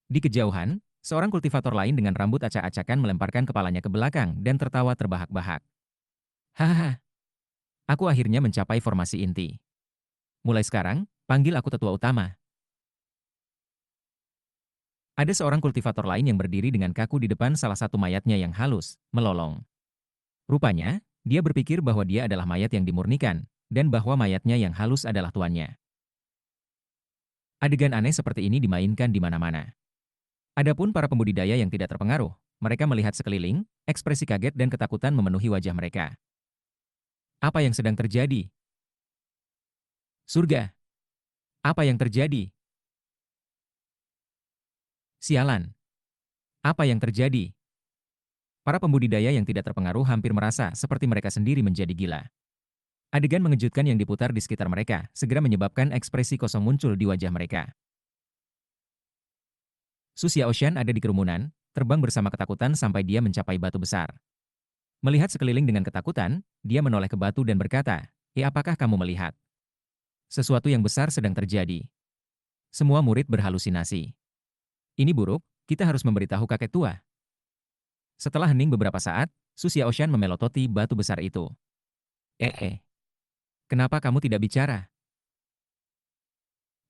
Di kejauhan, seorang kultivator lain dengan rambut acak-acakan melemparkan kepalanya ke belakang dan tertawa terbahak-bahak. Hahaha, aku akhirnya mencapai formasi inti. Mulai sekarang, panggil aku tetua utama. Ada seorang kultivator lain yang berdiri dengan kaku di depan salah satu mayatnya yang halus, melolong. Rupanya, dia berpikir bahwa dia adalah mayat yang dimurnikan, dan bahwa mayatnya yang halus adalah tuannya. Adegan aneh seperti ini dimainkan di mana-mana. Adapun para pembudidaya yang tidak terpengaruh, mereka melihat sekeliling, ekspresi kaget dan ketakutan memenuhi wajah mereka. Apa yang sedang terjadi? Surga! Apa yang terjadi? Sialan! Apa yang terjadi? Para pembudidaya yang tidak terpengaruh hampir merasa seperti mereka sendiri menjadi gila. Adegan mengejutkan yang diputar di sekitar mereka segera menyebabkan ekspresi kosong muncul di wajah mereka. Su Xiaoshan ada di kerumunan, terbang bersama ketakutan sampai dia mencapai batu besar. Melihat sekeliling dengan ketakutan, dia menoleh ke batu dan berkata, apakah kamu melihat? Sesuatu yang besar sedang terjadi. Semua murid berhalusinasi. Ini buruk, kita harus memberitahu kakek tua. Setelah hening beberapa saat, Su Xiaoshan memelototi batu besar itu. Kenapa kamu tidak bicara?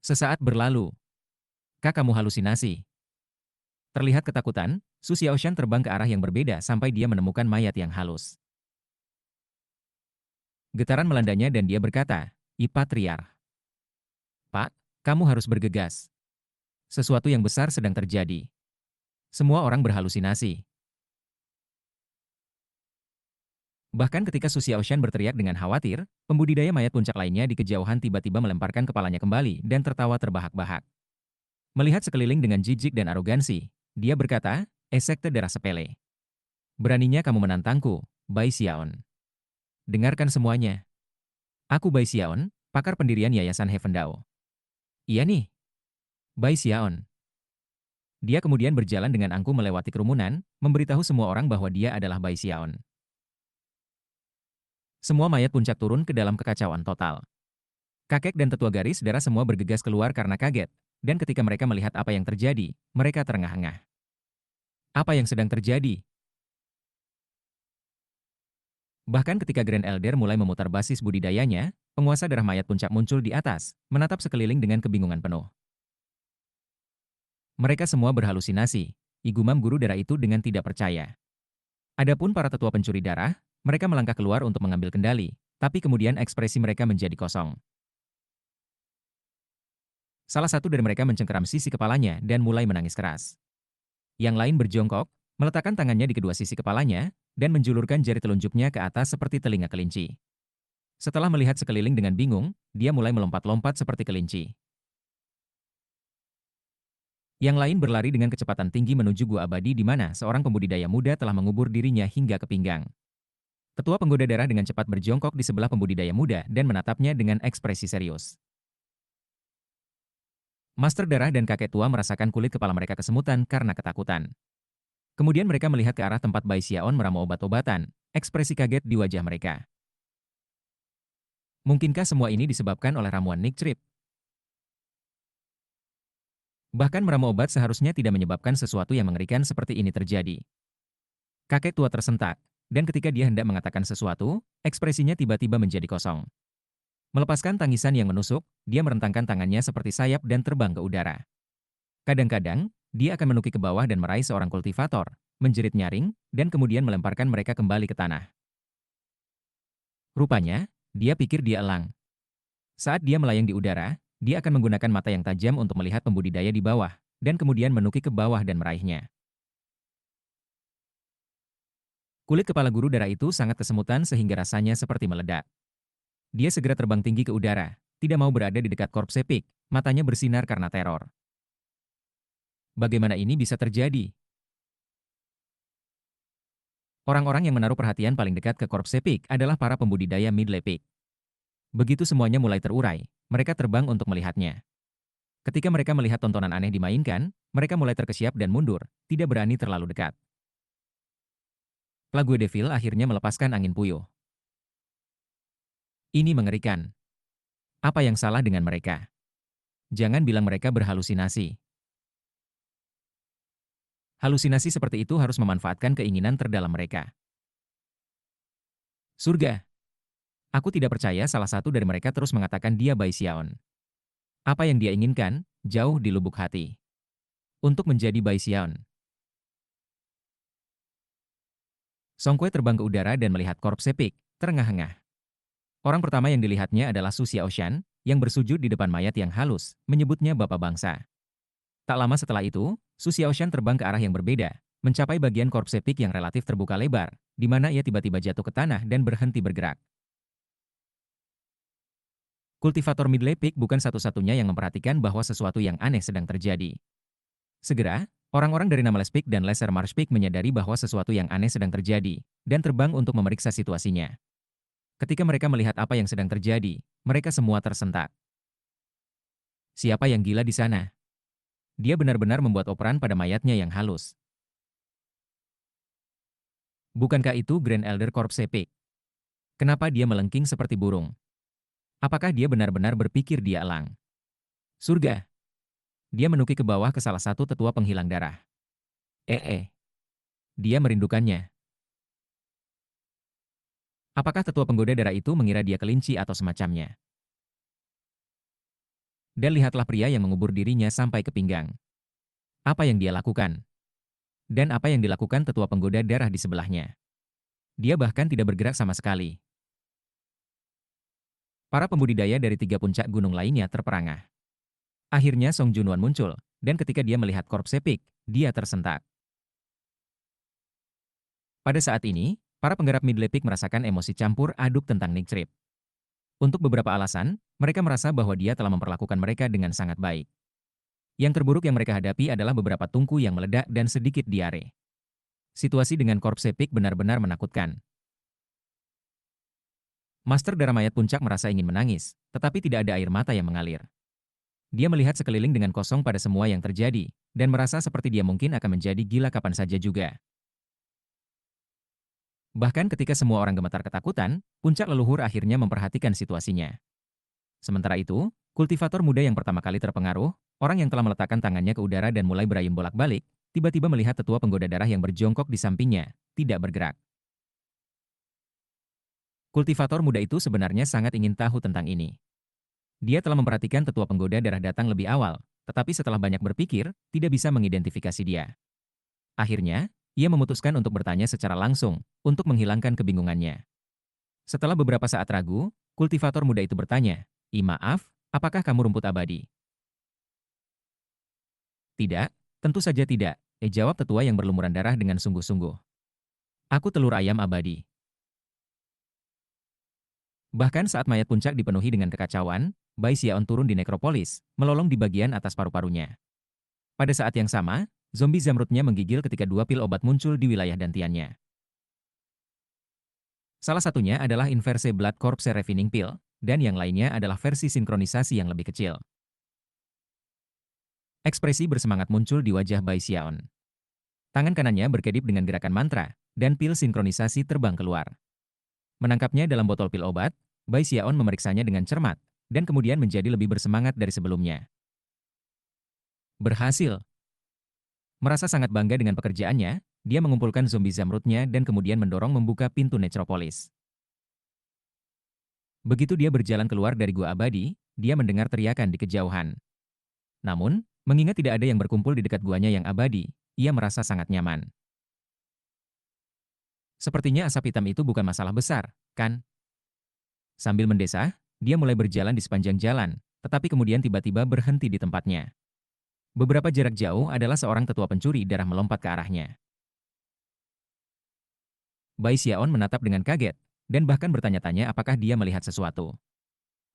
Sesaat berlalu. Kak, kamu halusinasi. Terlihat ketakutan, Su Xiaoshan terbang ke arah yang berbeda sampai dia menemukan mayat yang halus. Getaran melandanya dan dia berkata, Patriarch. Pak, kamu harus bergegas. Sesuatu yang besar sedang terjadi. Semua orang berhalusinasi. Bahkan ketika Su Xiaoshan berteriak dengan khawatir, pembudidaya mayat puncak lainnya di kejauhan tiba-tiba melemparkan kepalanya kembali dan tertawa terbahak-bahak. Melihat sekeliling dengan jijik dan arogansi, dia berkata, sekte darah sepele. Beraninya kamu menantangku, Bai Xiaon. Dengarkan semuanya. Aku Bai Xiaon, pakar pendirian Yayasan Heaven Dao. Iya nih. Bai Xiaon. Dia kemudian berjalan dengan angkuh melewati kerumunan, memberitahu semua orang bahwa dia adalah Bai Xiaon. Semua mayat puncak turun ke dalam kekacauan total. Kakek dan tetua garis darah semua bergegas keluar karena kaget, dan ketika mereka melihat apa yang terjadi, mereka terengah-engah. Apa yang sedang terjadi? Bahkan ketika Grand Elder mulai memutar basis budidayanya, penguasa darah mayat puncak muncul di atas, menatap sekeliling dengan kebingungan penuh. Mereka semua berhalusinasi, igumam guru darah itu dengan tidak percaya. Adapun para tetua pencuri darah, mereka melangkah keluar untuk mengambil kendali, tapi kemudian ekspresi mereka menjadi kosong. Salah satu dari mereka mencengkeram sisi kepalanya dan mulai menangis keras. Yang lain berjongkok, meletakkan tangannya di kedua sisi kepalanya, dan menjulurkan jari telunjuknya ke atas seperti telinga kelinci. Setelah melihat sekeliling dengan bingung, dia mulai melompat-lompat seperti kelinci. Yang lain berlari dengan kecepatan tinggi menuju gua abadi di mana seorang pembudidaya muda telah mengubur dirinya hingga ke pinggang. Tetua penggoda darah dengan cepat berjongkok di sebelah pembudidaya muda dan menatapnya dengan ekspresi serius. Master darah dan kakek tua merasakan kulit kepala mereka kesemutan karena ketakutan. Kemudian mereka melihat ke arah tempat Bai Xiaon meramu obat-obatan, ekspresi kaget di wajah mereka. Mungkinkah semua ini disebabkan oleh ramuan Nick Trip? Bahkan meramu obat seharusnya tidak menyebabkan sesuatu yang mengerikan seperti ini terjadi. Kakek tua tersentak, dan ketika dia hendak mengatakan sesuatu, ekspresinya tiba-tiba menjadi kosong. Melepaskan tangisan yang menusuk, dia merentangkan tangannya seperti sayap dan terbang ke udara. Kadang-kadang, dia akan menukik ke bawah dan meraih seorang kultivator, menjerit nyaring, dan kemudian melemparkan mereka kembali ke tanah. Rupanya, dia pikir dia elang. Saat dia melayang di udara, dia akan menggunakan mata yang tajam untuk melihat pembudidaya di bawah, dan kemudian menukik ke bawah dan meraihnya. Kulit kepala guru darah itu sangat kesemutan sehingga rasanya seperti meledak. Dia segera terbang tinggi ke udara, tidak mau berada di dekat korpse Pig, matanya bersinar karena teror. Bagaimana ini bisa terjadi? Orang-orang yang menaruh perhatian paling dekat ke korpse Pig adalah para pembudidaya Midley Pig. Begitu semuanya mulai terurai, mereka terbang untuk melihatnya. Ketika mereka melihat tontonan aneh dimainkan, mereka mulai terkesiap dan mundur, tidak berani terlalu dekat. Lagu Devil akhirnya melepaskan angin puyuh. Ini mengerikan. Apa yang salah dengan mereka? Jangan bilang mereka berhalusinasi. Halusinasi seperti itu harus memanfaatkan keinginan terdalam mereka. Surga. Aku tidak percaya salah satu dari mereka terus mengatakan dia Bai Xiaon. Apa yang dia inginkan, jauh di lubuk hati. Untuk menjadi Bai Xiaon. Song Kue terbang ke udara dan melihat korpse Pig, terengah-engah. Orang pertama yang dilihatnya adalah Su Xiaoshan, yang bersujud di depan mayat yang halus, menyebutnya Bapak Bangsa. Tak lama setelah itu, Su Xiaoshan terbang ke arah yang berbeda, mencapai bagian korpse Pig yang relatif terbuka lebar, di mana ia tiba-tiba jatuh ke tanah dan berhenti bergerak. Kultivator Midley Pig bukan satu-satunya yang memperhatikan bahwa sesuatu yang aneh sedang terjadi. Segera, orang-orang dari nama Lespik dan Lesser Marsh Pig menyadari bahwa sesuatu yang aneh sedang terjadi, dan terbang untuk memeriksa situasinya. Ketika mereka melihat apa yang sedang terjadi, mereka semua tersentak. Siapa yang gila di sana? Dia benar-benar membuat operan pada mayatnya yang halus. Bukankah itu Grand Elder Corpse Pig? Kenapa dia melengking seperti burung? Apakah dia benar-benar berpikir dia elang? Surga! Dia menukik ke bawah ke salah satu tetua penghilang darah. Dia merindukannya. Apakah tetua penggoda darah itu mengira dia kelinci atau semacamnya? Dan lihatlah pria yang mengubur dirinya sampai ke pinggang. Apa yang dia lakukan? Dan apa yang dilakukan tetua penggoda darah di sebelahnya? Dia bahkan tidak bergerak sama sekali. Para pembudidaya dari 3 puncak gunung lainnya terperangah. Akhirnya Song Junwan muncul, dan ketika dia melihat korpse Pig, dia tersentak. Pada saat ini, para penggarap Midley Pig merasakan emosi campur aduk tentang Nick Trip. Untuk beberapa alasan, mereka merasa bahwa dia telah memperlakukan mereka dengan sangat baik. Yang terburuk yang mereka hadapi adalah beberapa tungku yang meledak dan sedikit diare. Situasi dengan korpse Pig benar-benar menakutkan. Master Darah Mayat Puncak merasa ingin menangis, tetapi tidak ada air mata yang mengalir. Dia melihat sekeliling dengan kosong pada semua yang terjadi, dan merasa seperti dia mungkin akan menjadi gila kapan saja juga. Bahkan ketika semua orang gemetar ketakutan, puncak leluhur akhirnya memperhatikan situasinya. Sementara itu, kultivator muda yang pertama kali terpengaruh, orang yang telah meletakkan tangannya ke udara dan mulai berayun bolak-balik, tiba-tiba melihat tetua penggoda darah yang berjongkok di sampingnya, tidak bergerak. Kultivator muda itu sebenarnya sangat ingin tahu tentang ini. Dia telah memperhatikan tetua penggoda darah datang lebih awal, tetapi setelah banyak berpikir, tidak bisa mengidentifikasi dia. Akhirnya, ia memutuskan untuk bertanya secara langsung, untuk menghilangkan kebingungannya. Setelah beberapa saat ragu, kultivator muda itu bertanya, maaf, apakah kamu rumput abadi?" "Tidak, tentu saja tidak," jawab tetua yang berlumuran darah dengan sungguh-sungguh. "Aku telur ayam abadi." Bahkan saat mayat puncak dipenuhi dengan kekacauan, Bai Xiaon turun di nekropolis, melolong di bagian atas paru-parunya. Pada saat yang sama, zombie zamrudnya menggigil ketika 2 pil obat muncul di wilayah dantiannya. Salah satunya adalah Inverse Blood Corpse Refining Pill, dan yang lainnya adalah versi sinkronisasi yang lebih kecil. Ekspresi bersemangat muncul di wajah Bai Xiaon. Tangan kanannya berkedip dengan gerakan mantra, dan pil sinkronisasi terbang keluar. Menangkapnya dalam botol pil obat, Bai Xiaon memeriksanya dengan cermat, dan kemudian menjadi lebih bersemangat dari sebelumnya. Berhasil. Merasa sangat bangga dengan pekerjaannya, dia mengumpulkan zombie zamrudnya dan kemudian mendorong membuka pintu Necropolis. Begitu dia berjalan keluar dari gua abadi, dia mendengar teriakan di kejauhan. Namun, mengingat tidak ada yang berkumpul di dekat guanya yang abadi, ia merasa sangat nyaman. Sepertinya asap hitam itu bukan masalah besar, kan? Sambil mendesah, dia mulai berjalan di sepanjang jalan, tetapi kemudian tiba-tiba berhenti di tempatnya. Beberapa jarak jauh adalah seorang tetua pencuri darah melompat ke arahnya. Bai Xiaon menatap dengan kaget, dan bahkan bertanya-tanya apakah dia melihat sesuatu.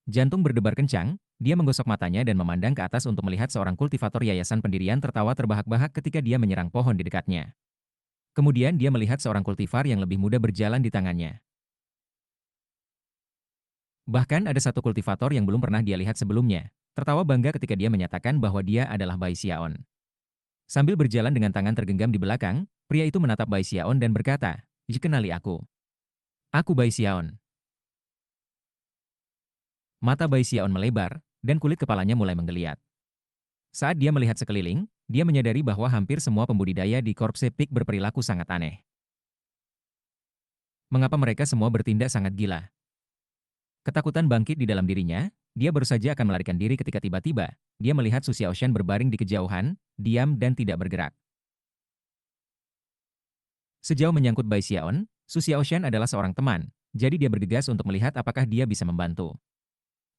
Jantung berdebar kencang, dia menggosok matanya dan memandang ke atas untuk melihat seorang kultivator yayasan pendirian tertawa terbahak-bahak ketika dia menyerang pohon di dekatnya. Kemudian dia melihat seorang kultivar yang lebih muda berjalan di tangannya. Bahkan ada satu kultivator yang belum pernah dia lihat sebelumnya, tertawa bangga ketika dia menyatakan bahwa dia adalah Bai Xiaon. Sambil berjalan dengan tangan tergenggam di belakang, pria itu menatap Bai Xiaon dan berkata, "Kenali aku. Aku Bai Xiaon." Mata Bai Xiaon melebar, dan kulit kepalanya mulai menggeliat. Saat dia melihat sekeliling, dia menyadari bahwa hampir semua pembudidaya di Corpse Peak berperilaku sangat aneh. Mengapa mereka semua bertindak sangat gila? Ketakutan bangkit di dalam dirinya, dia baru saja akan melarikan diri ketika tiba-tiba, dia melihat Su Xiaoshan berbaring di kejauhan, diam dan tidak bergerak. Sejauh menyangkut Bai Xiaon, Su Xiaoshan adalah seorang teman, jadi dia bergegas untuk melihat apakah dia bisa membantu.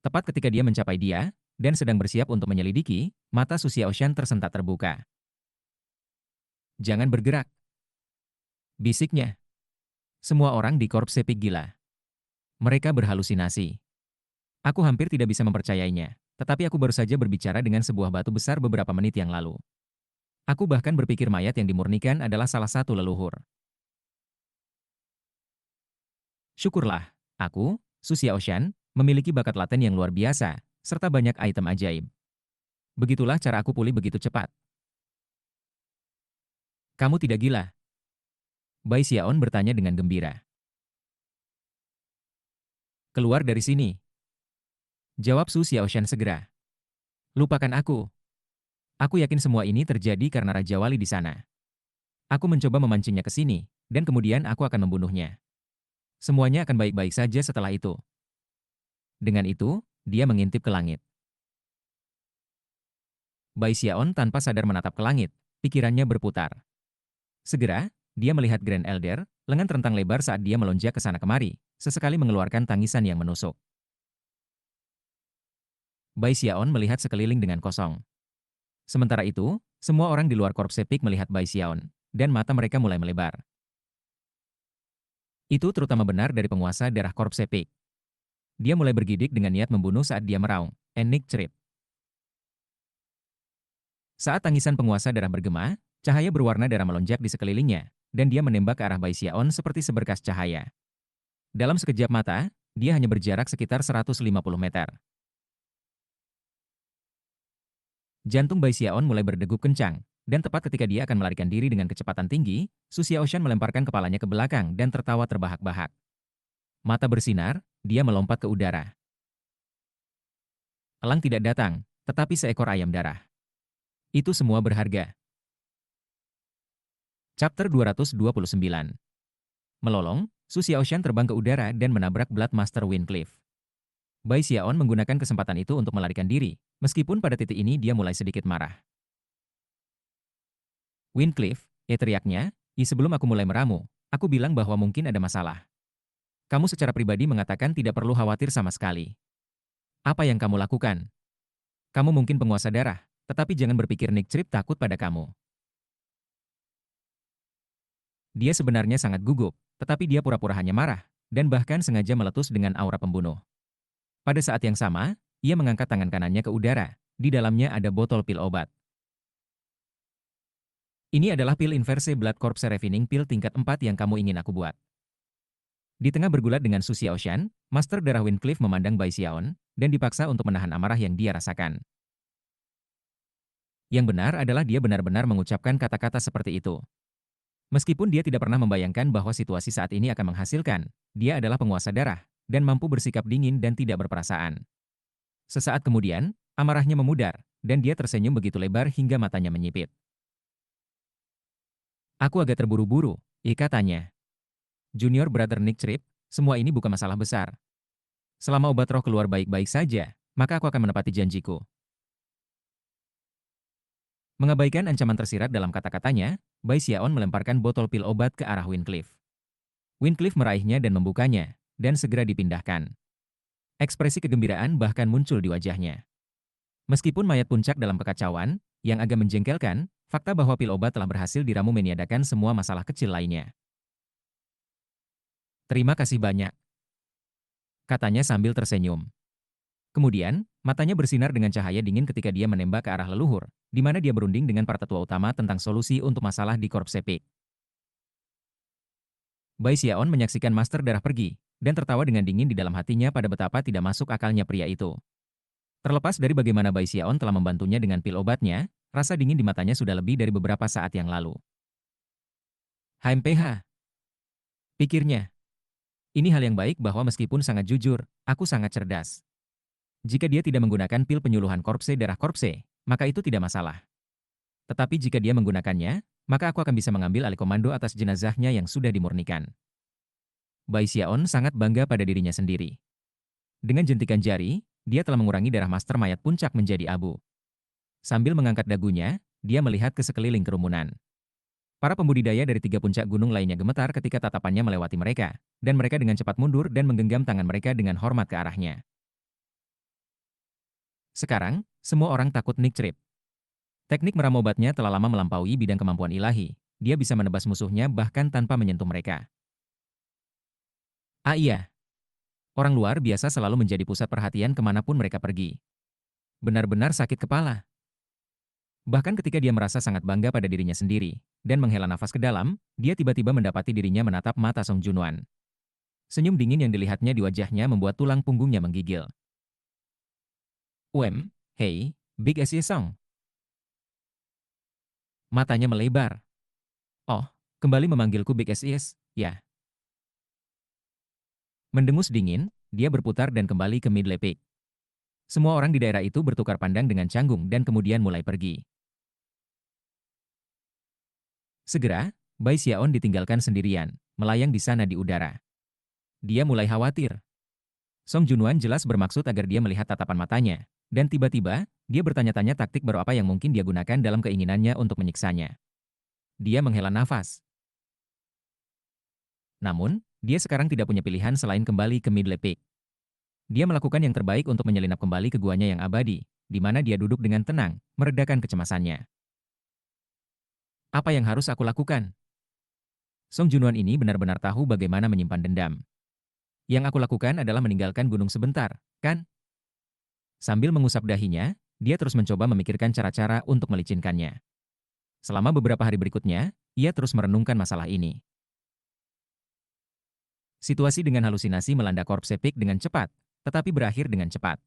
Tepat ketika dia mencapai dia, dan sedang bersiap untuk menyelidiki, mata Su Xiaoshan tersentak terbuka. "Jangan bergerak," bisiknya. Semua orang di Korp Sepik gila. Mereka berhalusinasi. Aku hampir tidak bisa mempercayainya, tetapi aku baru saja berbicara dengan sebuah batu besar beberapa menit yang lalu. Aku bahkan berpikir mayat yang dimurnikan adalah salah satu leluhur. Syukurlah, aku, Su Xiaoshan, memiliki bakat laten yang luar biasa, serta banyak item ajaib. Begitulah cara aku pulih begitu cepat. Kamu tidak gila? Bai Xiaon bertanya dengan gembira. Keluar dari sini. Jawab Su Xiaoshan segera. Lupakan aku. Aku yakin semua ini terjadi karena Raja Wali di sana. Aku mencoba memancingnya ke sini, dan kemudian aku akan membunuhnya. Semuanya akan baik-baik saja setelah itu. Dengan itu, dia mengintip ke langit. Bai Xiaon tanpa sadar menatap ke langit, pikirannya berputar. Segera, dia melihat Grand Elder, lengan terentang lebar saat dia melonjak ke sana kemari, sesekali mengeluarkan tangisan yang menusuk. Bai Xiaon melihat sekeliling dengan kosong. Sementara itu, semua orang di luar Korp Sepik melihat Bai Xiaon, dan mata mereka mulai melebar. Itu terutama benar dari penguasa darah Korp Sepik. Dia mulai bergidik dengan niat membunuh saat dia meraung, Enik Cerip. Saat tangisan penguasa darah bergema, cahaya berwarna darah melonjak di sekelilingnya, dan dia menembak ke arah Bai Xiaon seperti seberkas cahaya. Dalam sekejap mata, dia hanya berjarak sekitar 150 meter. Jantung Bai Xiaon mulai berdegup kencang, dan tepat ketika dia akan melarikan diri dengan kecepatan tinggi, Su Xiaoshan melemparkan kepalanya ke belakang dan tertawa terbahak-bahak. Mata bersinar, dia melompat ke udara. Elang tidak datang, tetapi seekor ayam darah. Itu semua berharga. Chapter 229. Melolong, Su Xiaoshan terbang ke udara dan menabrak Bloodmaster Wincliffe. Bai Xiaon menggunakan kesempatan itu untuk melarikan diri, meskipun pada titik ini dia mulai sedikit marah. Wincliffe, teriaknya, sebelum aku mulai meramu, aku bilang bahwa mungkin ada masalah. Kamu secara pribadi mengatakan tidak perlu khawatir sama sekali. Apa yang kamu lakukan? Kamu mungkin penguasa darah, tetapi jangan berpikir Nick Trip takut pada kamu. Dia sebenarnya sangat gugup, tetapi dia pura-pura hanya marah, dan bahkan sengaja meletus dengan aura pembunuh. Pada saat yang sama, ia mengangkat tangan kanannya ke udara, di dalamnya ada botol pil obat. Ini adalah pil inverse Blood Corpse Refining pil tingkat 4 yang kamu ingin aku buat. Di tengah bergulat dengan Su Xiaoshan, Master Darah Wincliffe memandang Bai Xiaon, dan dipaksa untuk menahan amarah yang dia rasakan. Yang benar adalah dia benar-benar mengucapkan kata-kata seperti itu. Meskipun dia tidak pernah membayangkan bahwa situasi saat ini akan menghasilkan, dia adalah penguasa darah, dan mampu bersikap dingin dan tidak berperasaan. Sesaat kemudian, amarahnya memudar, dan dia tersenyum begitu lebar hingga matanya menyipit. Aku agak terburu-buru, katanya. Junior Brother Nick Trip, semua ini bukan masalah besar. Selama obat roh keluar baik-baik saja, maka aku akan menepati janjiku. Mengabaikan ancaman tersirat dalam kata-katanya, Bai Xiaon melemparkan botol pil obat ke arah Wincliffe. Wincliffe meraihnya dan membukanya, dan segera dipindahkan. Ekspresi kegembiraan bahkan muncul di wajahnya. Meskipun mayat puncak dalam kekacauan, yang agak menjengkelkan, fakta bahwa pil obat telah berhasil diramu meniadakan semua masalah kecil lainnya. Terima kasih banyak, katanya sambil tersenyum. Kemudian, matanya bersinar dengan cahaya dingin ketika dia menembak ke arah leluhur, di mana dia berunding dengan para tetua utama tentang solusi untuk masalah di Korps Sepik. Bai Xiaon menyaksikan Master Darah pergi, dan tertawa dengan dingin di dalam hatinya pada betapa tidak masuk akalnya pria itu. Terlepas dari bagaimana Bai Xiaon telah membantunya dengan pil obatnya, rasa dingin di matanya sudah lebih dari beberapa saat yang lalu. HMPH, pikirnya. Ini hal yang baik bahwa meskipun sangat jujur, aku sangat cerdas. Jika dia tidak menggunakan pil penyuluhan korpse darah korpse, maka itu tidak masalah. Tetapi jika dia menggunakannya, maka aku akan bisa mengambil alih komando atas jenazahnya yang sudah dimurnikan. Bai Xiaon sangat bangga pada dirinya sendiri. Dengan jentikan jari, dia telah mengurangi darah master mayat puncak menjadi abu. Sambil mengangkat dagunya, dia melihat ke sekeliling kerumunan. Para pembudidaya dari 3 puncak gunung lainnya gemetar ketika tatapannya melewati mereka, dan mereka dengan cepat mundur dan menggenggam tangan mereka dengan hormat ke arahnya. Sekarang, semua orang takut Nick Trip. Teknik meramu obatnya telah lama melampaui bidang kemampuan ilahi. Dia bisa menebas musuhnya bahkan tanpa menyentuh mereka. Ah iya, orang luar biasa selalu menjadi pusat perhatian kemanapun mereka pergi. Benar-benar sakit kepala. Bahkan ketika dia merasa sangat bangga pada dirinya sendiri, dan menghela nafas ke dalam, dia tiba-tiba mendapati dirinya menatap mata Song Junwan. Senyum dingin yang dilihatnya di wajahnya membuat tulang punggungnya menggigil. Hei, Big S.Y. Song. Matanya melebar. Oh, kembali memanggilku Big S.Y. Ya. Mendengus dingin, dia berputar dan kembali ke Midley Peak. Semua orang di daerah itu bertukar pandang dengan canggung dan kemudian mulai pergi. Segera, Bai Xiaon ditinggalkan sendirian, melayang di sana di udara. Dia mulai khawatir. Song Junwan jelas bermaksud agar dia melihat tatapan matanya, dan tiba-tiba, dia bertanya-tanya taktik baru apa yang mungkin dia gunakan dalam keinginannya untuk menyiksanya. Dia menghela nafas. Namun, dia sekarang tidak punya pilihan selain kembali ke Midley Peak. Dia melakukan yang terbaik untuk menyelinap kembali ke guanya yang abadi, di mana dia duduk dengan tenang, meredakan kecemasannya. Apa yang harus aku lakukan? Song Junwan ini benar-benar tahu bagaimana menyimpan dendam. Yang aku lakukan adalah meninggalkan gunung sebentar, kan? Sambil mengusap dahinya, dia terus mencoba memikirkan cara-cara untuk melicinkannya. Selama beberapa hari berikutnya, ia terus merenungkan masalah ini. Situasi dengan halusinasi melanda Korps Sepik dengan cepat, tetapi berakhir dengan cepat.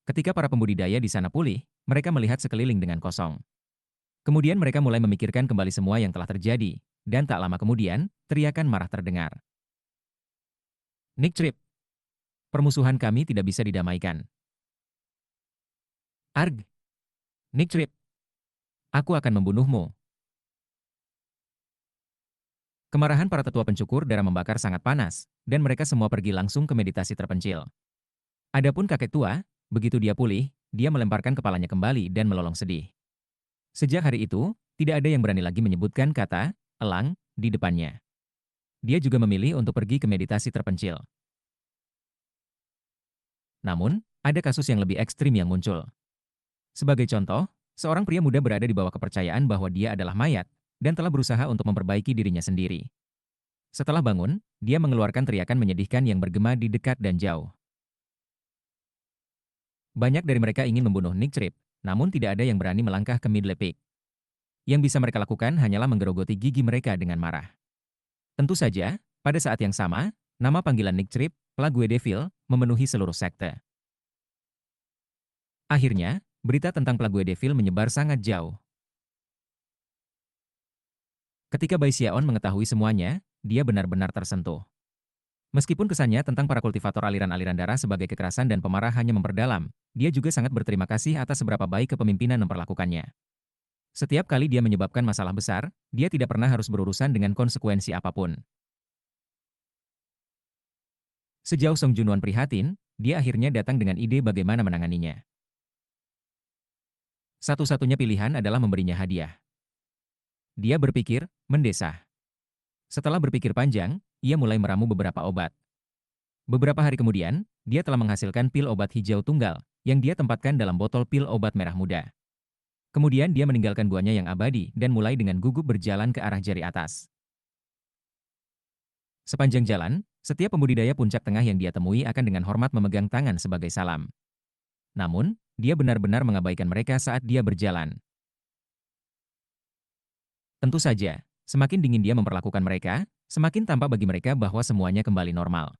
Ketika para pembudidaya di sana pulih, mereka melihat sekeliling dengan kosong. Kemudian mereka mulai memikirkan kembali semua yang telah terjadi, dan tak lama kemudian, teriakan marah terdengar. Nick Trip, permusuhan kami tidak bisa didamaikan. Arg, Nick Trip, aku akan membunuhmu. Kemarahan para tetua pencukur darah membakar sangat panas, dan mereka semua pergi langsung ke meditasi terpencil. Adapun kakek tua, begitu dia pulih, dia melemparkan kepalanya kembali dan melolong sedih. Sejak hari itu, tidak ada yang berani lagi menyebutkan kata elang di depannya. Dia juga memilih untuk pergi ke meditasi terpencil. Namun, ada kasus yang lebih ekstrim yang muncul. Sebagai contoh, seorang pria muda berada di bawah kepercayaan bahwa dia adalah mayat, dan telah berusaha untuk memperbaiki dirinya sendiri. Setelah bangun, dia mengeluarkan teriakan menyedihkan yang bergema di dekat dan jauh. Banyak dari mereka ingin membunuh Nick Trip, namun tidak ada yang berani melangkah ke Midley Peak. Yang bisa mereka lakukan hanyalah menggerogoti gigi mereka dengan marah. Tentu saja, pada saat yang sama, nama panggilan Nick Trip, Plague Devil, memenuhi seluruh sekte. Akhirnya, berita tentang Plague Devil menyebar sangat jauh. Ketika Bai Xiaon mengetahui semuanya, dia benar-benar tersentuh. Meskipun kesannya tentang para kultivator aliran-aliran darah sebagai kekerasan dan pemarah hanya memperdalam, dia juga sangat berterima kasih atas seberapa baik kepemimpinan memperlakukannya. Setiap kali dia menyebabkan masalah besar, dia tidak pernah harus berurusan dengan konsekuensi apapun. Sejauh Song Junwan prihatin, dia akhirnya datang dengan ide bagaimana menanganinya. Satu-satunya pilihan adalah memberinya hadiah. Dia berpikir, mendesah. Setelah berpikir panjang, ia mulai meramu beberapa obat. Beberapa hari kemudian, dia telah menghasilkan pil obat hijau tunggal, yang dia tempatkan dalam botol pil obat merah muda. Kemudian dia meninggalkan guanya yang abadi dan mulai dengan gugup berjalan ke arah jari atas. Sepanjang jalan, setiap pembudidaya puncak tengah yang dia temui akan dengan hormat memegang tangan sebagai salam. Namun, dia benar-benar mengabaikan mereka saat dia berjalan. Tentu saja, semakin dingin dia memperlakukan mereka, semakin tampak bagi mereka bahwa semuanya kembali normal.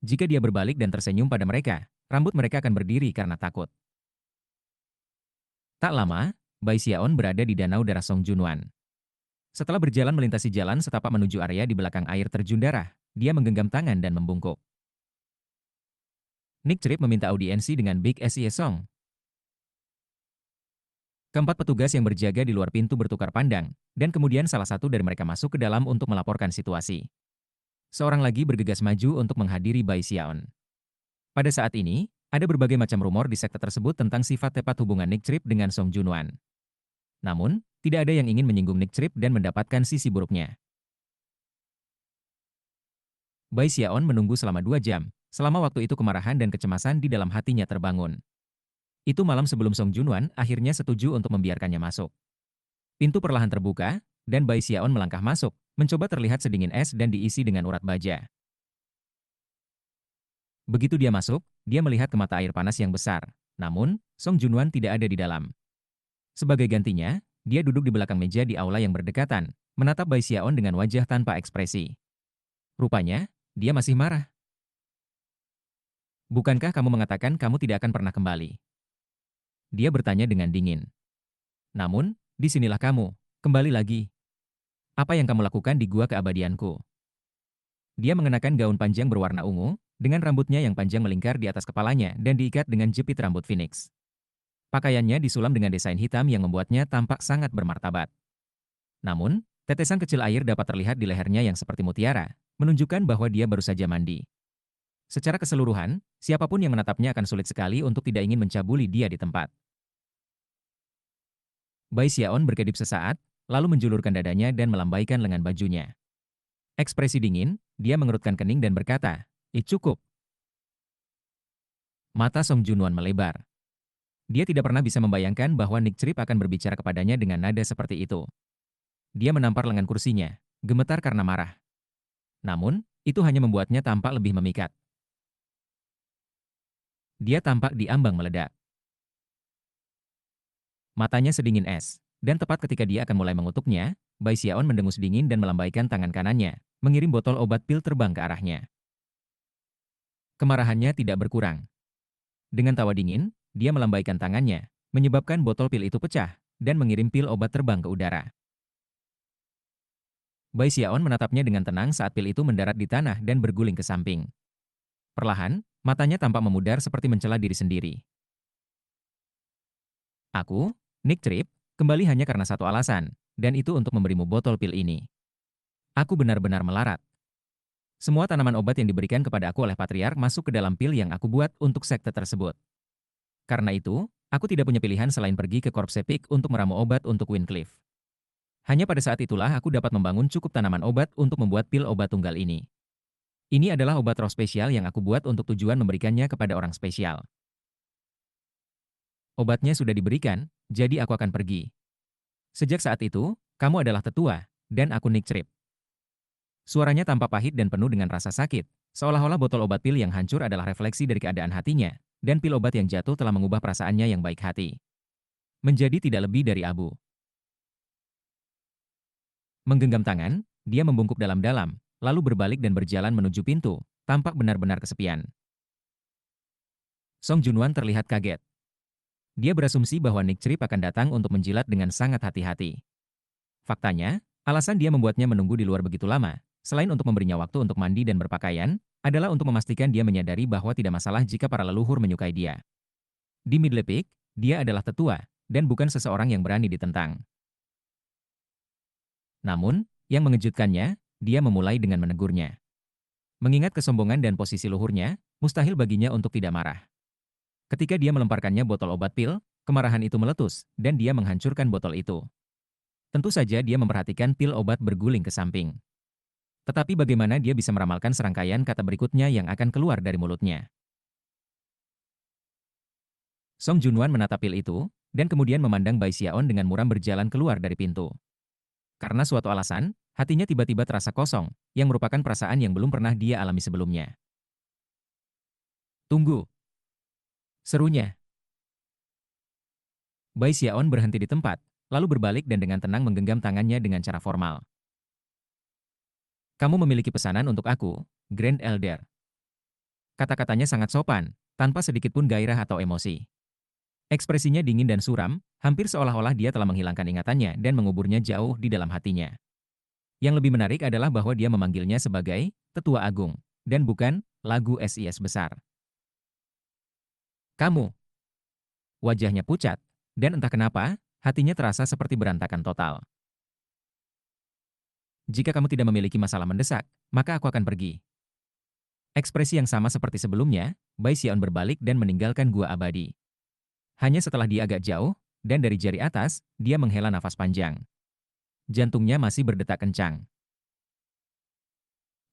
Jika dia berbalik dan tersenyum pada mereka, rambut mereka akan berdiri karena takut. Tak lama, Bai Xiaon berada di danau darah Song Junwan. Setelah berjalan melintasi jalan setapak menuju area di belakang air terjun darah, dia menggenggam tangan dan membungkuk. Nick Trip meminta audiensi dengan Big S. Song. Keempat petugas yang berjaga di luar pintu bertukar pandang, dan kemudian salah satu dari mereka masuk ke dalam untuk melaporkan situasi. Seorang lagi bergegas maju untuk menghadiri Bai Xiaon. Pada saat ini, ada berbagai macam rumor di sekte tersebut tentang sifat tepat hubungan Nick Trip dengan Song Junwan. Namun, tidak ada yang ingin menyinggung Nick Trip dan mendapatkan sisi buruknya. Bai Xiaon menunggu selama 2 jam, selama waktu itu kemarahan dan kecemasan di dalam hatinya terbangun. Itu malam sebelum Song Junwan akhirnya setuju untuk membiarkannya masuk. Pintu perlahan terbuka, dan Bai Xiaon melangkah masuk, mencoba terlihat sedingin es dan diisi dengan urat baja. Begitu dia masuk, dia melihat ke mata air panas yang besar. Namun, Song Junwan tidak ada di dalam. Sebagai gantinya, dia duduk di belakang meja di aula yang berdekatan, menatap Bai Xiaon dengan wajah tanpa ekspresi. Rupanya, dia masih marah. Bukankah kamu mengatakan kamu tidak akan pernah kembali? Dia bertanya dengan dingin. Namun, disinilah kamu, kembali lagi. Apa yang kamu lakukan di gua keabadianku? Dia mengenakan gaun panjang berwarna ungu, dengan rambutnya yang panjang melingkar di atas kepalanya dan diikat dengan jepit rambut phoenix. Pakaiannya disulam dengan desain hitam yang membuatnya tampak sangat bermartabat. Namun, tetesan kecil air dapat terlihat di lehernya yang seperti mutiara, menunjukkan bahwa dia baru saja mandi. Secara keseluruhan, siapapun yang menatapnya akan sulit sekali untuk tidak ingin mencabuli dia di tempat. Bai Xiaon berkedip sesaat, lalu menjulurkan dadanya dan melambaikan lengan bajunya. Ekspresi dingin, dia mengerutkan kening dan berkata, cukup." Mata Song Junwan melebar. Dia tidak pernah bisa membayangkan bahwa Nick Trip akan berbicara kepadanya dengan nada seperti itu. Dia menampar lengan kursinya, gemetar karena marah. Namun, itu hanya membuatnya tampak lebih memikat. Dia tampak diambang meledak. Matanya sedingin es, dan tepat ketika dia akan mulai mengutuknya, Bai Xiaon mendengus dingin dan melambaikan tangan kanannya, mengirim botol obat pil terbang ke arahnya. Kemarahannya tidak berkurang. Dengan tawa dingin, dia melambaikan tangannya, menyebabkan botol pil itu pecah, dan mengirim pil obat terbang ke udara. Bai Xiaon menatapnya dengan tenang saat pil itu mendarat di tanah dan berguling ke samping. Perlahan, matanya tampak memudar seperti mencela diri sendiri. Aku, Nick Trip, kembali hanya karena satu alasan, dan itu untuk memberimu botol pil ini. Aku benar-benar melarat. Semua tanaman obat yang diberikan kepada aku oleh Patriark masuk ke dalam pil yang aku buat untuk sekte tersebut. Karena itu, aku tidak punya pilihan selain pergi ke Korps Sepik untuk meramu obat untuk Wincliffe. Hanya pada saat itulah aku dapat membangun cukup tanaman obat untuk membuat pil obat tunggal ini. Ini adalah obat roh spesial yang aku buat untuk tujuan memberikannya kepada orang spesial. Obatnya sudah diberikan, jadi aku akan pergi. Sejak saat itu, kamu adalah tetua, dan aku Nick Trip. Suaranya tampak pahit dan penuh dengan rasa sakit, seolah-olah botol obat pil yang hancur adalah refleksi dari keadaan hatinya, dan pil obat yang jatuh telah mengubah perasaannya yang baik hati menjadi tidak lebih dari abu. Menggenggam tangan, dia membungkuk dalam-dalam, lalu berbalik dan berjalan menuju pintu, tampak benar-benar kesepian. Song Junwan terlihat kaget. Dia berasumsi bahwa Nick Trip akan datang untuk menjilat dengan sangat hati-hati. Faktanya, alasan dia membuatnya menunggu di luar begitu lama, selain untuk memberinya waktu untuk mandi dan berpakaian, adalah untuk memastikan dia menyadari bahwa tidak masalah jika para leluhur menyukai dia. Di Midle Peak, dia adalah tetua, dan bukan seseorang yang berani ditentang. Namun, yang mengejutkannya, dia memulai dengan menegurnya. Mengingat kesombongan dan posisi luhurnya, mustahil baginya untuk tidak marah. Ketika dia melemparkannya botol obat pil, kemarahan itu meletus, dan dia menghancurkan botol itu. Tentu saja dia memperhatikan pil obat berguling ke samping. Tetapi bagaimana dia bisa meramalkan serangkaian kata berikutnya yang akan keluar dari mulutnya? Song Junwan menatap pil itu, dan kemudian memandang Bai Xiaon dengan muram berjalan keluar dari pintu. Karena suatu alasan, hatinya tiba-tiba terasa kosong, yang merupakan perasaan yang belum pernah dia alami sebelumnya. Tunggu, serunya. Bai Xiaon berhenti di tempat, lalu berbalik dan dengan tenang menggenggam tangannya dengan cara formal. Kamu memiliki pesanan untuk aku, Grand Elder. Kata-katanya sangat sopan, tanpa sedikit pun gairah atau emosi. Ekspresinya dingin dan suram, hampir seolah-olah dia telah menghilangkan ingatannya dan menguburnya jauh di dalam hatinya. Yang lebih menarik adalah bahwa dia memanggilnya sebagai Tetua Agung, dan bukan lagu SIS besar. Kamu, wajahnya pucat, dan entah kenapa, hatinya terasa seperti berantakan total. Jika kamu tidak memiliki masalah mendesak, maka aku akan pergi. Ekspresi yang sama seperti sebelumnya, Bai Xiaon berbalik dan meninggalkan gua abadi. Hanya setelah dia agak jauh, dan dari jari atas, dia menghela nafas panjang. Jantungnya masih berdetak kencang.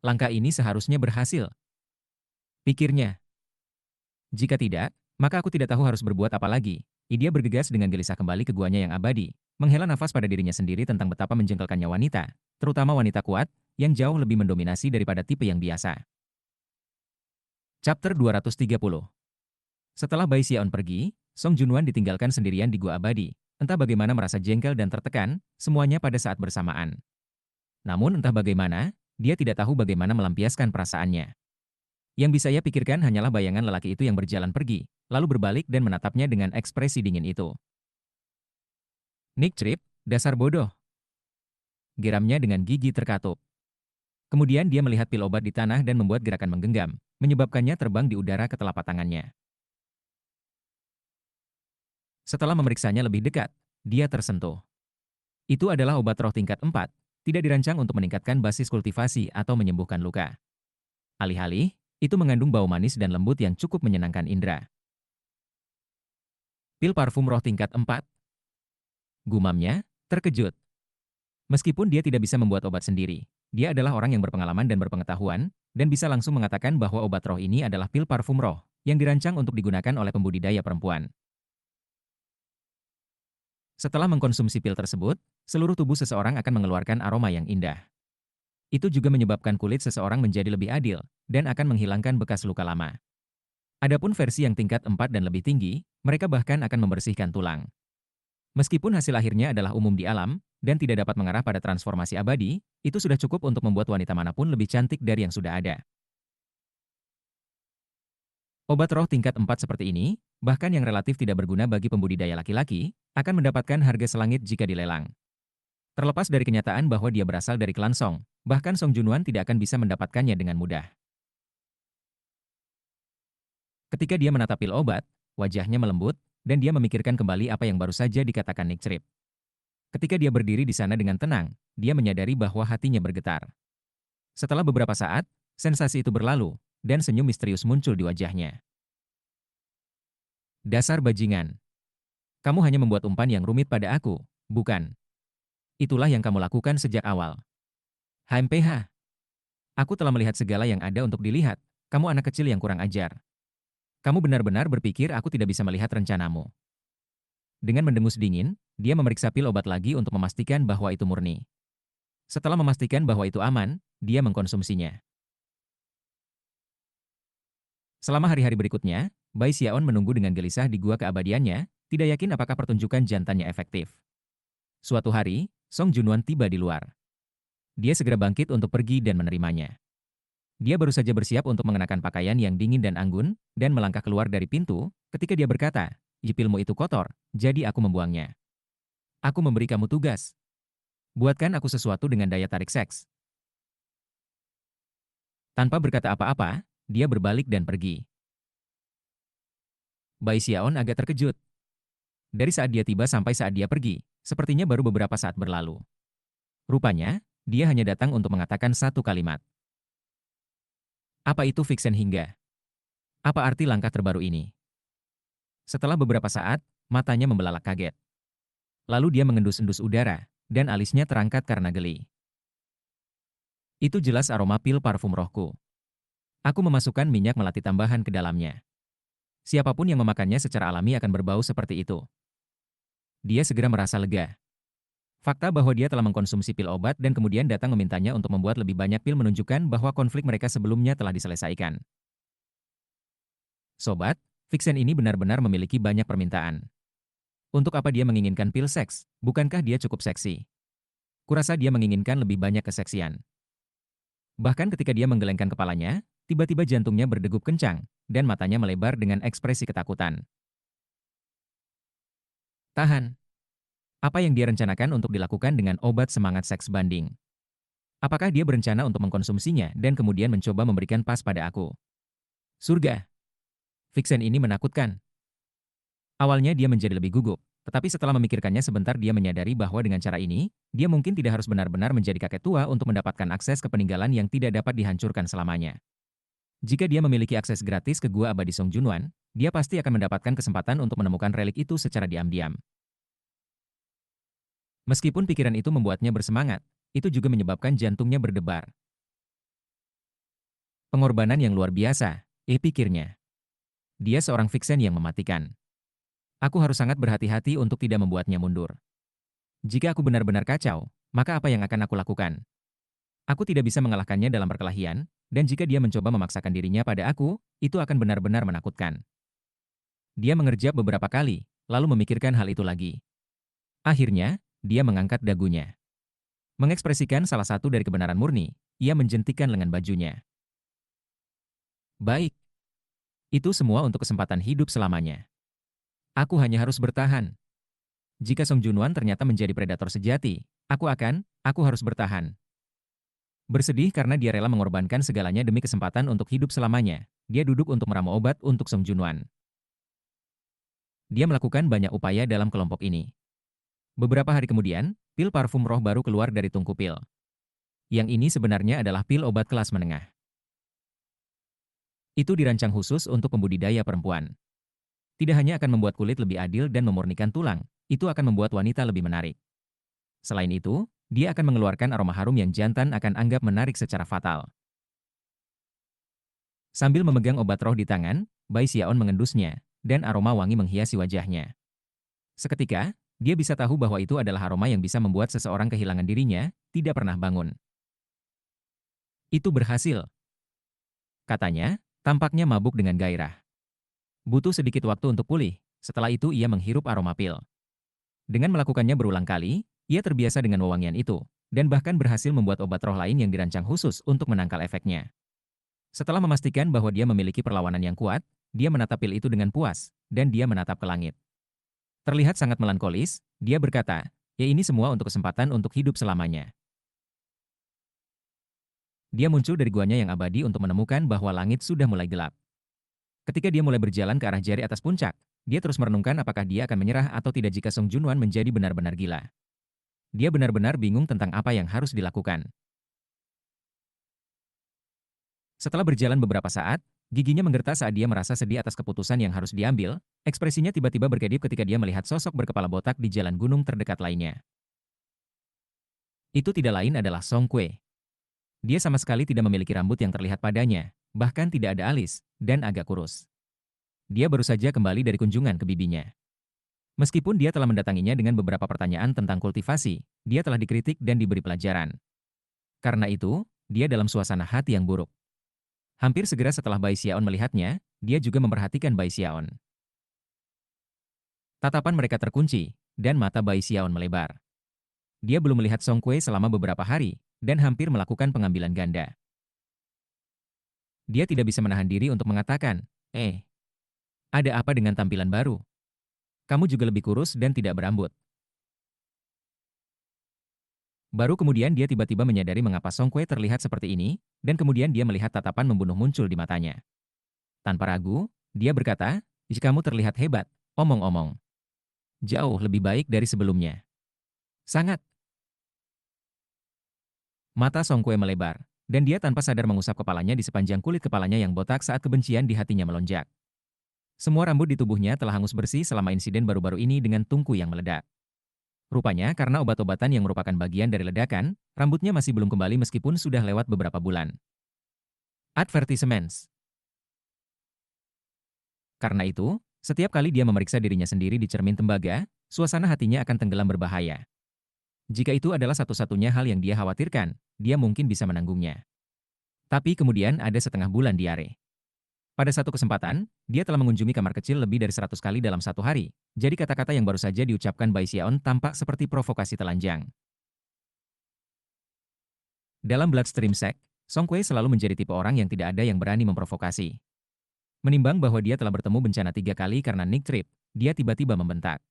Langkah ini seharusnya berhasil, pikirnya. Jika tidak, maka aku tidak tahu harus berbuat apa lagi. Dia bergegas dengan gelisah kembali ke guanya yang abadi, menghela nafas pada dirinya sendiri tentang betapa menjengkelkannya wanita, terutama wanita kuat, yang jauh lebih mendominasi daripada tipe yang biasa. Chapter 230. Setelah Bai Xiaon pergi, Song Junwan ditinggalkan sendirian di gua abadi. Entah bagaimana merasa jengkel dan tertekan, semuanya pada saat bersamaan. Namun entah bagaimana, dia tidak tahu bagaimana melampiaskan perasaannya. Yang bisa ia pikirkan hanyalah bayangan lelaki itu yang berjalan pergi, lalu berbalik dan menatapnya dengan ekspresi dingin itu. Nick Trip, dasar bodoh. Geramnya dengan gigi terkatup. Kemudian dia melihat pil obat di tanah dan membuat gerakan menggenggam, menyebabkannya terbang di udara ke telapak tangannya. Setelah memeriksanya lebih dekat, dia tersentuh. Itu adalah obat roh tingkat 4, tidak dirancang untuk meningkatkan basis kultivasi atau menyembuhkan luka. Alih-alih, itu mengandung bau manis dan lembut yang cukup menyenangkan indera. Pil parfum roh tingkat 4. Gumamnya, terkejut. Meskipun dia tidak bisa membuat obat sendiri, dia adalah orang yang berpengalaman dan berpengetahuan, dan bisa langsung mengatakan bahwa obat roh ini adalah pil parfum roh, yang dirancang untuk digunakan oleh pembudidaya perempuan. Setelah mengkonsumsi pil tersebut, seluruh tubuh seseorang akan mengeluarkan aroma yang indah. Itu juga menyebabkan kulit seseorang menjadi lebih adil, dan akan menghilangkan bekas luka lama. Adapun versi yang tingkat 4 dan lebih tinggi, mereka bahkan akan membersihkan tulang. Meskipun hasil akhirnya adalah umum di alam, dan tidak dapat mengarah pada transformasi abadi, itu sudah cukup untuk membuat wanita manapun lebih cantik dari yang sudah ada. Obat roh tingkat 4 seperti ini, bahkan yang relatif tidak berguna bagi pembudidaya laki-laki, akan mendapatkan harga selangit jika dilelang. Terlepas dari kenyataan bahwa dia berasal dari klan Song, bahkan Song Junwan tidak akan bisa mendapatkannya dengan mudah. Ketika dia menatap pil obat, wajahnya melembut, dan dia memikirkan kembali apa yang baru saja dikatakan Nick Trip. Ketika dia berdiri di sana dengan tenang, dia menyadari bahwa hatinya bergetar. Setelah beberapa saat, sensasi itu berlalu, dan senyum misterius muncul di wajahnya. Dasar bajingan. Kamu hanya membuat umpan yang rumit pada aku, bukan? Itulah yang kamu lakukan sejak awal. HMPH. Aku telah melihat segala yang ada untuk dilihat. Kamu anak kecil yang kurang ajar. Kamu benar-benar berpikir aku tidak bisa melihat rencanamu. Dengan mendengus dingin, dia memeriksa pil obat lagi untuk memastikan bahwa itu murni. Setelah memastikan bahwa itu aman, dia mengkonsumsinya. Selama hari-hari berikutnya, Bai Xiaon menunggu dengan gelisah di gua keabadiannya, tidak yakin apakah pertunjukan jantannya efektif. Suatu hari, Song Junwan tiba di luar. Dia segera bangkit untuk pergi dan menerimanya. Dia baru saja bersiap untuk mengenakan pakaian yang dingin dan anggun, dan melangkah keluar dari pintu, ketika dia berkata, "Jipilmu itu kotor, jadi aku membuangnya. Aku memberi kamu tugas. Buatkan aku sesuatu dengan daya tarik seks." Tanpa berkata apa-apa, dia berbalik dan pergi. Bai Xiaon agak terkejut. Dari saat dia tiba sampai saat dia pergi, sepertinya baru beberapa saat berlalu. Rupanya, dia hanya datang untuk mengatakan satu kalimat. Apa itu Vixen hingga? Apa arti langkah terbaru ini? Setelah beberapa saat, matanya membelalak kaget. Lalu dia mengendus-endus udara, dan alisnya terangkat karena geli. Itu jelas aroma pil parfum rohku. Aku memasukkan minyak melati tambahan ke dalamnya. Siapapun yang memakannya secara alami akan berbau seperti itu. Dia segera merasa lega. Fakta bahwa dia telah mengkonsumsi pil obat dan kemudian datang memintanya untuk membuat lebih banyak pil menunjukkan bahwa konflik mereka sebelumnya telah diselesaikan. Sobat, Vixen ini benar-benar memiliki banyak permintaan. Untuk apa dia menginginkan pil seks? Bukankah dia cukup seksi? Kurasa dia menginginkan lebih banyak keseksian. Bahkan ketika dia menggelengkan kepalanya, tiba-tiba jantungnya berdegup kencang, dan matanya melebar dengan ekspresi ketakutan. Tahan. Apa yang dia rencanakan untuk dilakukan dengan obat semangat seks banding? Apakah dia berencana untuk mengkonsumsinya dan kemudian mencoba memberikan pas pada aku? Surga. Vixen ini menakutkan. Awalnya dia menjadi lebih gugup, tetapi setelah memikirkannya sebentar dia menyadari bahwa dengan cara ini, dia mungkin tidak harus benar-benar menjadi kakek tua untuk mendapatkan akses ke peninggalan yang tidak dapat dihancurkan selamanya. Jika dia memiliki akses gratis ke Gua Abadi Song Junwan, dia pasti akan mendapatkan kesempatan untuk menemukan relik itu secara diam-diam. Meskipun pikiran itu membuatnya bersemangat, itu juga menyebabkan jantungnya berdebar. Pengorbanan yang luar biasa, pikirnya. Dia seorang Vixen yang mematikan. Aku harus sangat berhati-hati untuk tidak membuatnya mundur. Jika aku benar-benar kacau, maka apa yang akan aku lakukan? Aku tidak bisa mengalahkannya dalam perkelahian, dan jika dia mencoba memaksakan dirinya pada aku, itu akan benar-benar menakutkan. Dia mengerjap beberapa kali, lalu memikirkan hal itu lagi. Akhirnya, dia mengangkat dagunya. Mengekspresikan salah satu dari kebenaran murni, ia menjentikkan lengan bajunya. Baik. Itu semua untuk kesempatan hidup selamanya. Aku hanya harus bertahan. Jika Song Junwan ternyata menjadi predator sejati, aku harus bertahan. Bersedih karena dia rela mengorbankan segalanya demi kesempatan untuk hidup selamanya, dia duduk untuk meramu obat untuk Song Junwan. Dia melakukan banyak upaya dalam kelompok ini. Beberapa hari kemudian, pil parfum roh baru keluar dari tungku pil. Yang ini sebenarnya adalah pil obat kelas menengah. Itu dirancang khusus untuk pembudidaya perempuan. Tidak hanya akan membuat kulit lebih adil dan memurnikan tulang, itu akan membuat wanita lebih menarik. Selain itu, dia akan mengeluarkan aroma harum yang jantan akan anggap menarik secara fatal. Sambil memegang obat roh di tangan, Bai Xiaon mengendusnya, dan aroma wangi menghiasi wajahnya. Seketika, dia bisa tahu bahwa itu adalah aroma yang bisa membuat seseorang kehilangan dirinya, tidak pernah bangun. Itu berhasil. Katanya, tampaknya mabuk dengan gairah. Butuh sedikit waktu untuk pulih, setelah itu ia menghirup aroma pil. Dengan melakukannya berulang kali, ia terbiasa dengan wewangian itu, dan bahkan berhasil membuat obat roh lain yang dirancang khusus untuk menangkal efeknya. Setelah memastikan bahwa dia memiliki perlawanan yang kuat, dia menatap pil itu dengan puas, dan dia menatap ke langit. Terlihat sangat melankolis, dia berkata, ya ini semua untuk kesempatan untuk hidup selamanya. Dia muncul dari guanya yang abadi untuk menemukan bahwa langit sudah mulai gelap. Ketika dia mulai berjalan ke arah jari atas puncak, dia terus merenungkan apakah dia akan menyerah atau tidak jika Song Junwan menjadi benar-benar gila. Dia benar-benar bingung tentang apa yang harus dilakukan. Setelah berjalan beberapa saat, giginya menggertak saat dia merasa sedih atas keputusan yang harus diambil, ekspresinya tiba-tiba berkedip ketika dia melihat sosok berkepala botak di jalan gunung terdekat lainnya. Itu tidak lain adalah Song Kue. Dia sama sekali tidak memiliki rambut yang terlihat padanya, bahkan tidak ada alis, dan agak kurus. Dia baru saja kembali dari kunjungan ke bibinya. Meskipun dia telah mendatanginya dengan beberapa pertanyaan tentang kultivasi, dia telah dikritik dan diberi pelajaran. Karena itu, dia dalam suasana hati yang buruk. Hampir segera setelah Bai Xiaon melihatnya, dia juga memperhatikan Bai Xiaon. Tatapan mereka terkunci, dan mata Bai Xiaon melebar. Dia belum melihat Song Kue selama beberapa hari, dan hampir melakukan pengambilan ganda. Dia tidak bisa menahan diri untuk mengatakan, ada apa dengan tampilan baru? Kamu juga lebih kurus dan tidak berambut. Baru kemudian dia tiba-tiba menyadari mengapa Song Kue terlihat seperti ini, dan kemudian dia melihat tatapan membunuh muncul di matanya. Tanpa ragu, dia berkata, kamu terlihat hebat, omong-omong. Jauh lebih baik dari sebelumnya. Sangat. Mata Song Kue melebar, dan dia tanpa sadar mengusap kepalanya di sepanjang kulit kepalanya yang botak saat kebencian di hatinya melonjak. Semua rambut di tubuhnya telah hangus bersih selama insiden baru-baru ini dengan tungku yang meledak. Rupanya karena obat-obatan yang merupakan bagian dari ledakan, rambutnya masih belum kembali meskipun sudah lewat beberapa bulan. Advertisements. Karena itu, setiap kali dia memeriksa dirinya sendiri di cermin tembaga, suasana hatinya akan tenggelam berbahaya. Jika itu adalah satu-satunya hal yang dia khawatirkan, dia mungkin bisa menanggungnya. Tapi kemudian ada setengah bulan diare. Pada satu kesempatan, dia telah mengunjungi kamar kecil lebih dari 100 kali dalam satu hari. Jadi kata-kata yang baru saja diucapkan Bai Xiaon tampak seperti provokasi telanjang. Dalam Bloodstream Sect, Song Kuei selalu menjadi tipe orang yang tidak ada yang berani memprovokasi. Menimbang bahwa dia telah bertemu bencana 3 kali karena Nick Trip, dia tiba-tiba membentak.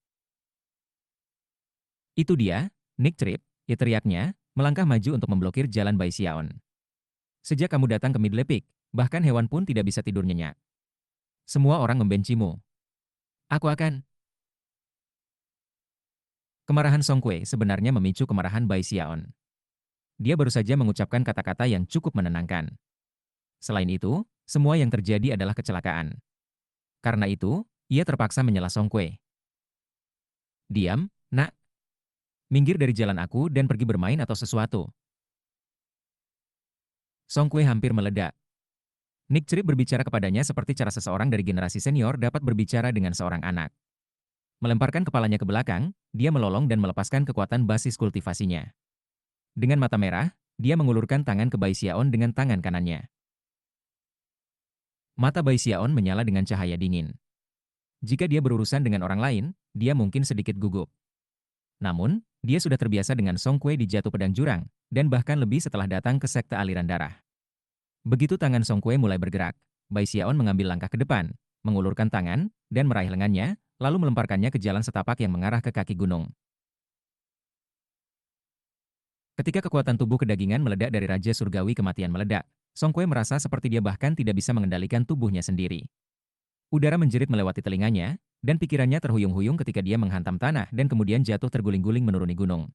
Itu dia, Nick Trip, ya teriaknya, melangkah maju untuk memblokir jalan Bai Xiaon. Sejak kamu datang ke Midley Peak, bahkan hewan pun tidak bisa tidur nyenyak. Semua orang membencimu. Aku akan. Kemarahan Song Kuei sebenarnya memicu kemarahan Bai Xiaon. Dia baru saja mengucapkan kata-kata yang cukup menenangkan. Selain itu, semua yang terjadi adalah kecelakaan. Karena itu, ia terpaksa menyela Song Kuei. Diam, nak. Minggir dari jalan aku dan pergi bermain atau sesuatu. Song Kuei hampir meledak. Nick Trip berbicara kepadanya seperti cara seseorang dari generasi senior dapat berbicara dengan seorang anak. Melemparkan kepalanya ke belakang, dia melolong dan melepaskan kekuatan basis kultivasinya. Dengan mata merah, dia mengulurkan tangan ke Bai Xiaon dengan tangan kanannya. Mata Bai Xiaon menyala dengan cahaya dingin. Jika dia berurusan dengan orang lain, dia mungkin sedikit gugup. Namun, dia sudah terbiasa dengan Song Kuei di jatuh pedang jurang, dan bahkan lebih setelah datang ke sekte aliran darah. Begitu tangan Song Kuei mulai bergerak, Bai Xiaon mengambil langkah ke depan, mengulurkan tangan, dan meraih lengannya, lalu melemparkannya ke jalan setapak yang mengarah ke kaki gunung. Ketika kekuatan tubuh kedagingan meledak dari Raja Surgawi Kematian meledak, Song Kuei merasa seperti dia bahkan tidak bisa mengendalikan tubuhnya sendiri. Udara menjerit melewati telinganya, dan pikirannya terhuyung-huyung ketika dia menghantam tanah dan kemudian jatuh terguling-guling menuruni gunung.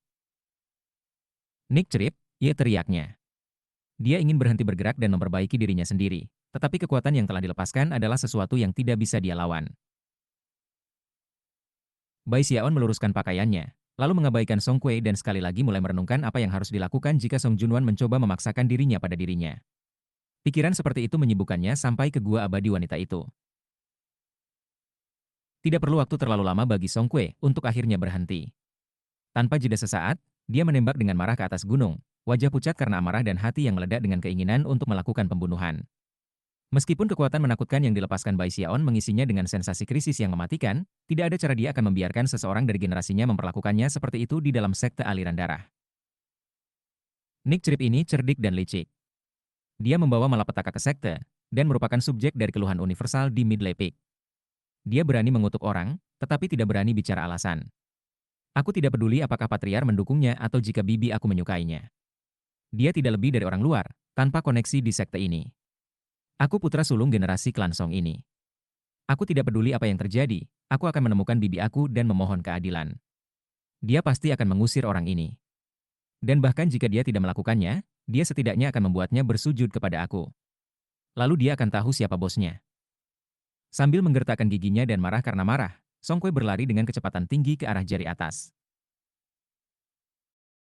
Nick Trip, ia teriaknya. Dia ingin berhenti bergerak dan memperbaiki dirinya sendiri, tetapi kekuatan yang telah dilepaskan adalah sesuatu yang tidak bisa dia lawan. Bai Xiaon meluruskan pakaiannya, lalu mengabaikan Song Kuei dan sekali lagi mulai merenungkan apa yang harus dilakukan jika Song Junwan mencoba memaksakan dirinya pada dirinya. Pikiran seperti itu menyibukkannya sampai ke gua abadi wanita itu. Tidak perlu waktu terlalu lama bagi Song Kuei untuk akhirnya berhenti. Tanpa jeda sesaat, dia menembak dengan marah ke atas gunung, wajah pucat karena amarah dan hati yang meledak dengan keinginan untuk melakukan pembunuhan. Meskipun kekuatan menakutkan yang dilepaskan Bai Xiaon mengisinya dengan sensasi krisis yang mematikan, tidak ada cara dia akan membiarkan seseorang dari generasinya memperlakukannya seperti itu di dalam sekte aliran darah. Nick Trip ini cerdik dan licik. Dia membawa malapetaka ke sekte, dan merupakan subjek dari keluhan universal di Midley Peak. Dia berani mengutuk orang, tetapi tidak berani bicara alasan. Aku tidak peduli apakah Patriar mendukungnya atau jika bibi aku menyukainya. Dia tidak lebih dari orang luar, tanpa koneksi di sekte ini. Aku putra sulung generasi klan Song ini. Aku tidak peduli apa yang terjadi, aku akan menemukan bibi aku dan memohon keadilan. Dia pasti akan mengusir orang ini. Dan bahkan jika dia tidak melakukannya, dia setidaknya akan membuatnya bersujud kepada aku. Lalu dia akan tahu siapa bosnya. Sambil menggertakkan giginya dan marah karena marah, Song Kuei berlari dengan kecepatan tinggi ke arah jari atas.